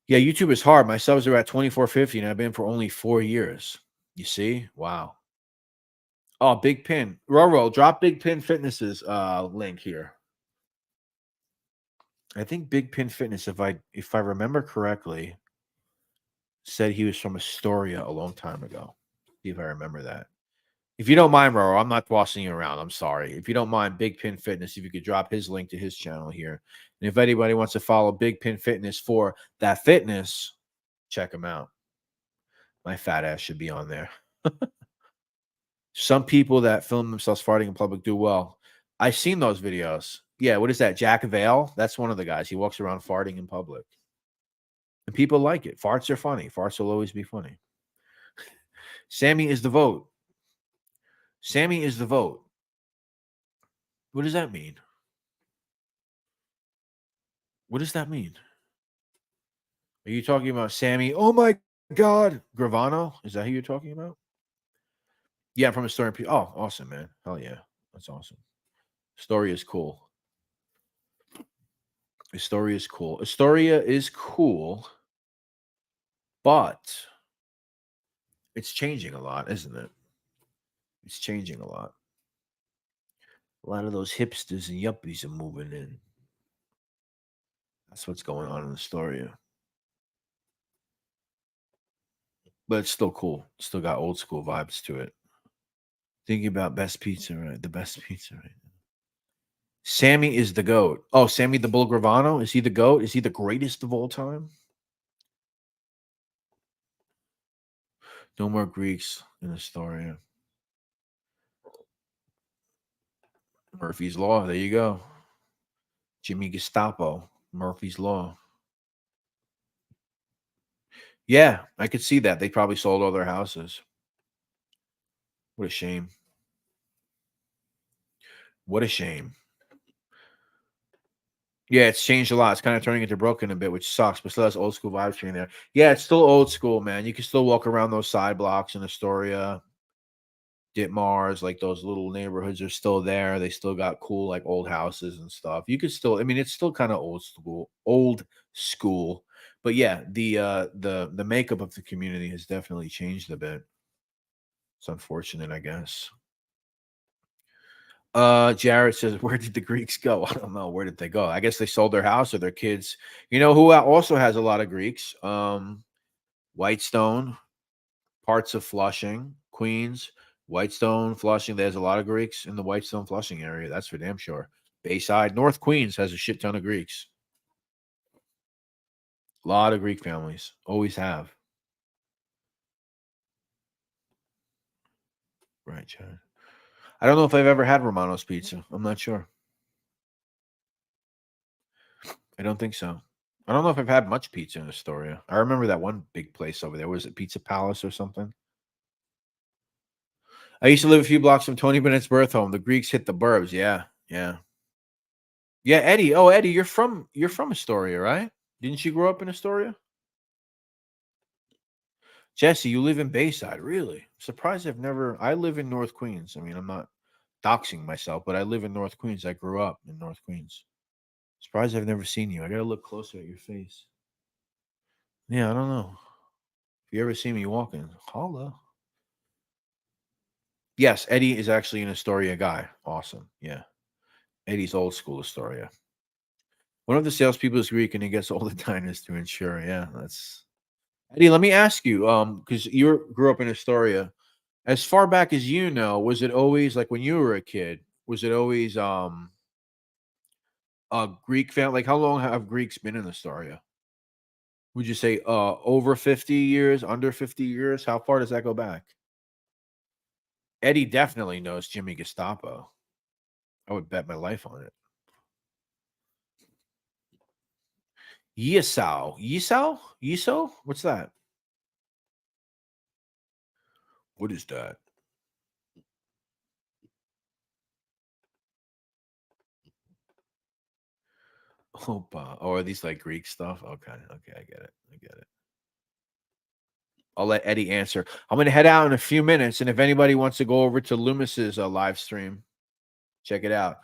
Yeah, YouTube is hard. My subs are at 2450, and I've been for only 4 years. You see? Wow. Oh, Big Pin. Roro, drop Big Pin Fitness's link here. I think Big Pin Fitness, if I remember correctly, said he was from Astoria a long time ago. See if I remember that. If you don't mind, Roro, I'm not bossing you around. I'm sorry. If you don't mind, Big Pin Fitness, if you could drop his link to his channel here. And if anybody wants to follow Big Pin Fitness for that fitness, check him out. My fat ass should be on there. Some people that film themselves farting in public do well. I've seen those videos. Yeah, what is that? Jack Vale? That's one of the guys. He walks around farting in public. And people like it. Farts are funny. Farts will always be funny. Sammy is the vote. Sammy is the vote. What does that mean? What does that mean? Are you talking about Sammy? Oh my God, Gravano? Is that who you're talking about? Yeah, from Astoria. Oh, awesome, man. Hell yeah. That's awesome. Astoria is cool. Astoria is cool. Astoria is cool, but it's changing a lot, isn't it? It's changing a lot. A lot of those hipsters and yuppies are moving in. That's what's going on in Astoria. But it's still cool. Still got old school vibes to it. Thinking about best pizza, right? The best pizza, right? Sammy is the GOAT. Oh, Sammy the Bull Gravano? Is he the GOAT? Is he the greatest of all time? No more Greeks in Astoria. Murphy's Law. There you go. Jimmy Gestapo. Murphy's Law. Yeah, I could see that. They probably sold all their houses. What a shame. What a shame. Yeah, it's changed a lot. It's kind of turning into Brooklyn a bit, which sucks, but still has old school vibes here and there. Yeah, it's still old school, man. You can still walk around those side blocks in Astoria, Ditmars, like those little neighborhoods are still there. They still got cool, like old houses and stuff. You could still, I mean, it's still kind of old school. But yeah, the makeup of the community has definitely changed a bit. It's unfortunate, I guess. Jared says, where did the Greeks go? I don't know. Where did they go? I guess they sold their house or their kids. You know who also has a lot of Greeks? Whitestone, parts of Flushing, Queens, Whitestone, Flushing. There's a lot of Greeks in the Whitestone, Flushing area. That's for damn sure. Bayside, North Queens has a shit ton of Greeks. A lot of Greek families. Always have. Right, Jared. I don't know if I've ever had Romano's pizza. I'm not sure. I don't think so. I don't know if I've had much pizza in Astoria. I remember that one big place over there. Was it Pizza Palace or something? I used to live a few blocks from Tony Bennett's birth home. The Greeks hit the burbs. Yeah, yeah. Yeah, Eddie. Oh, Eddie, you're from Astoria, right? Didn't you grow up in Astoria? Jesse, you live in Bayside. Really? I'm surprised I live in North Queens. I mean, I'm not doxing myself, but I live in North Queens. I grew up in North Queens. Surprised I've never seen you. I gotta look closer at your face. Yeah, I don't know. If you ever see me walking, holla. Yes, Eddie is actually an Astoria guy. Awesome. Yeah. Eddie's old school Astoria. One of the salespeople is Greek and he gets all the diners to insure. Yeah, that's Eddie. Let me ask you, because you grew up in Astoria. As far back as you know, was it always like when you were a kid? Was it always a Greek family? Like how long have Greeks been in Astoria? Would you say over 50 years, under 50 years? How far does that go back? Eddie definitely knows Jimmy Gestapo. I would bet my life on it. Yiso? What's that? What is that? Opa. Oh, are these like Greek stuff? Okay, I get it. I'll let Eddie answer. I'm going to head out in a few minutes, and if anybody wants to go over to Loomis's live stream, check it out.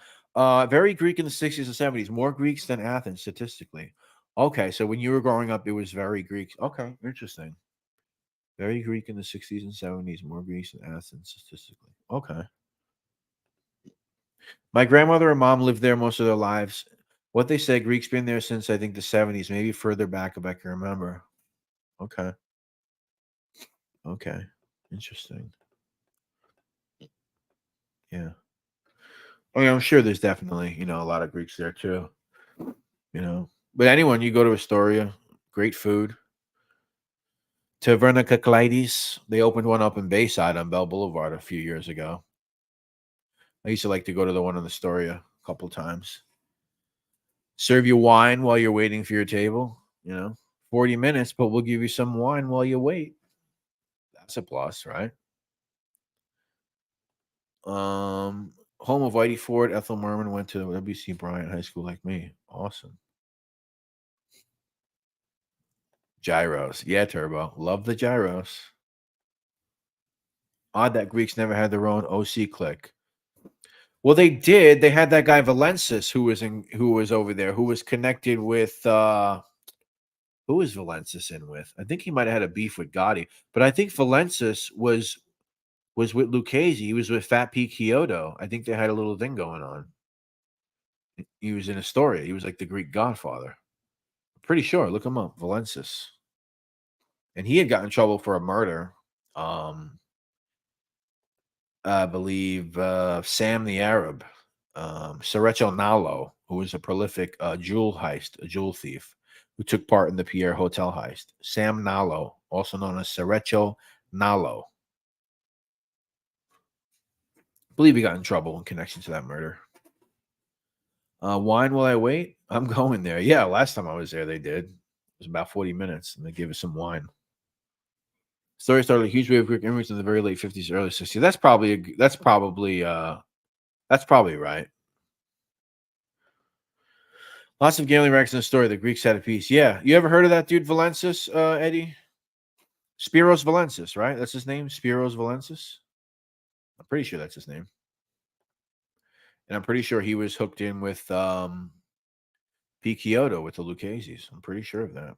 Very Greek in the 60s and 70s. More Greeks than Athens, statistically. Okay, so when you were growing up, it was very Greek. Okay, interesting. Very Greek in the 60s and 70s. More Greeks than Athens, statistically. Okay. My grandmother and mom lived there most of their lives. What they say, Greeks been there since, I think, the 70s, maybe further back if I can remember. Okay. Okay. Interesting. Yeah. I mean, I'm sure there's definitely, a lot of Greeks there too. But anyone, you go to Astoria, great food. Taverna Kaklaides, they opened one up in Bayside on Bell Boulevard a few years ago. I used to like to go to the one in Astoria a couple times. Serve you wine while you're waiting for your table, 40 minutes, but we'll give you some wine while you wait. That's a plus, right? Home of Whitey Ford. Ethel Merman went to W.C. Bryant High School like me. Awesome. Gyros. Yeah, Turbo. Love the gyros. Odd that Greeks never had their own OC clique. Well, they did. They had that guy Valensis who was over there, who was connected with who was Valensis in with? I think he might have had a beef with Gotti, but I think Valensis was with Lucchese. He was with Fat P. Kyoto. I think they had a little thing going on. He was in Astoria. He was like the Greek godfather. Pretty sure. Look him up. Valensis. And he had gotten in trouble for a murder. I believe Sam the Arab, Sergio Nallo, who was a prolific jewel thief, who took part in the Pierre Hotel heist. Sam Nallo, also known as Sergio Nallo. I believe he got in trouble in connection to that murder. Wine while I wait? I'm going there. Yeah, last time I was there, they did. It was about 40 minutes, and they gave us some wine. Story started a huge wave of Greek immigrants in the very late 50s, early 60s. That's probably right. Lots of gambling records in the story. The Greeks had a piece. Yeah, you ever heard of that dude Valensis, Eddie? Spiros Valensis, right? That's his name, Spiros Valensis. I'm pretty sure that's his name, and I'm pretty sure he was hooked in with P. Kyoto with the Lucchese's. I'm pretty sure of that.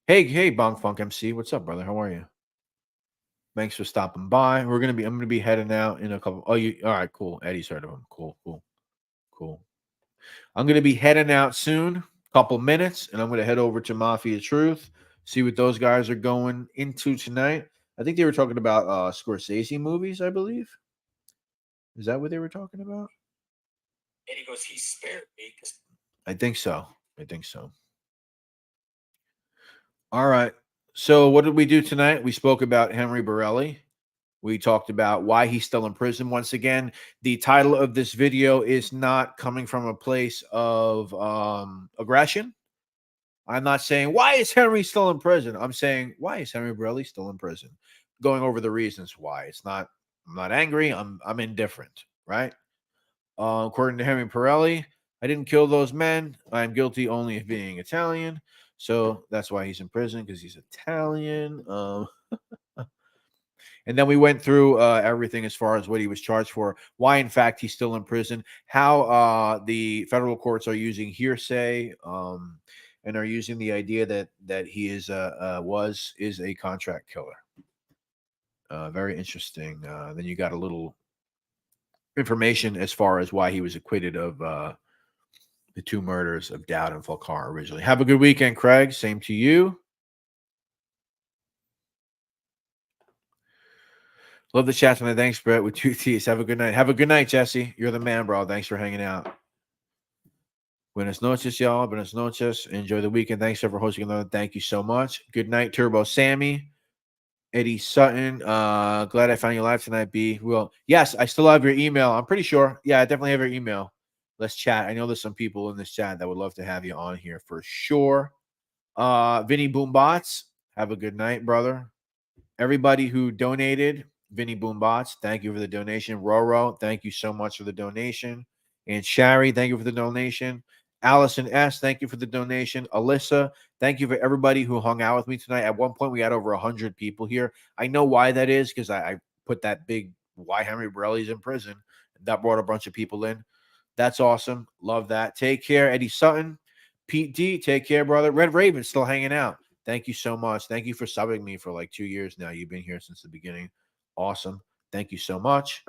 Hey, Bong Funk MC, what's up, brother? How are you? Thanks for stopping by. I'm gonna be heading out in a couple. All right, cool. Eddie's heard of him. Cool. I'm gonna be heading out soon, couple minutes, and I'm gonna head over to Mafia Truth, see what those guys are going into tonight. I think they were talking about Scorsese movies, I believe. Is that what they were talking about? And he goes, he spared me. I think so. All right. So what did we do tonight? We spoke about Henry Borelli. We talked about why he's still in prison. Once again, the title of this video is not coming from a place of aggression. I'm not saying, why is Henry still in prison? I'm saying, why is Henry Borelli still in prison? Going over the reasons why. I'm not angry. I'm indifferent, right? According to Henry Borelli, I didn't kill those men. I'm guilty only of being Italian. So that's why he's in prison, because he's Italian. And then we went through everything as far as what he was charged for, why, in fact, he's still in prison, how the federal courts are using hearsay and are using the idea that he is a contract killer. Very interesting. Then you got a little information as far as why he was acquitted of the two murders of Dowd and Falcar originally. Have a good weekend, Craig. Same to you. Love the chat tonight. Thanks, Brett, with 2 T's. Have a good night. Have a good night, Jesse. You're the man, bro. Thanks for hanging out. Buenas noches, y'all. Buenas noches. Enjoy the weekend. Thanks for hosting another. Thank you so much. Good night, Turbo Sammy. Eddie Sutton. Glad I found you live tonight, B. Well, yes, I still have your email. I'm pretty sure. Yeah, I definitely have your email. Let's chat. I know there's some people in this chat that would love to have you on here for sure. Vinny Boombots, have a good night, brother. Everybody who donated, Vinny Boombots, thank you for the donation. Roro, thank you so much for the donation. And Shari, thank you for the donation. Allison S., thank you for the donation. Alyssa, thank you for everybody who hung out with me tonight. At one point, we had over 100 people here. I know why that is, because I put that big why Henry Borelli's in prison. That brought a bunch of people in. That's awesome. Love that. Take care, Eddie Sutton. Pete D, take care, brother. Red Raven still hanging out. Thank you so much. Thank you for subbing me for like 2 years now. You've been here since the beginning. Awesome. Thank you so much.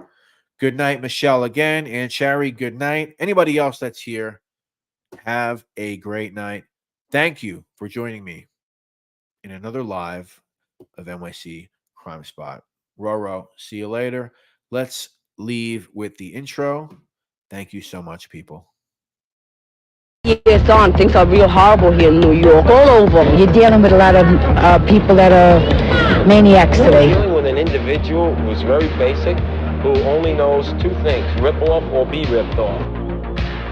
Good night, Michelle, again. And Shari, good night. Anybody else that's here, have a great night. Thank you for joining me in another live of NYC Crime Spot. Roro, see you later. Let's leave with the intro. Thank you so much, people. Years on, things are real horrible here in New York, all over. You're dealing with a lot of people that are maniacs today. We're dealing with an individual who's very basic, who only knows two things, rip off or be ripped off.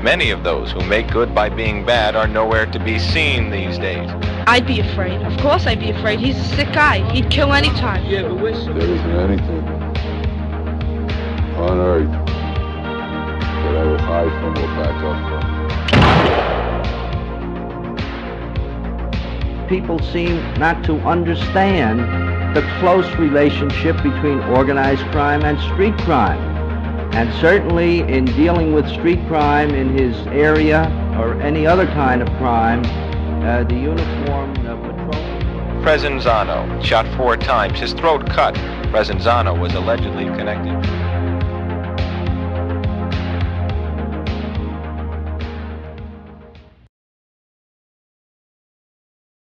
Many of those who make good by being bad are nowhere to be seen these days. I'd be afraid. Of course I'd be afraid. He's a sick guy. He'd kill anytime. Yeah, but There isn't anything on earth that I will hide from or back up from. People seem not to understand the close relationship between organized crime and street crime. And certainly in dealing with street crime in his area or any other kind of crime, the uniform patrol. Presenzano, shot 4 times, his throat cut. Presenzano was allegedly connected.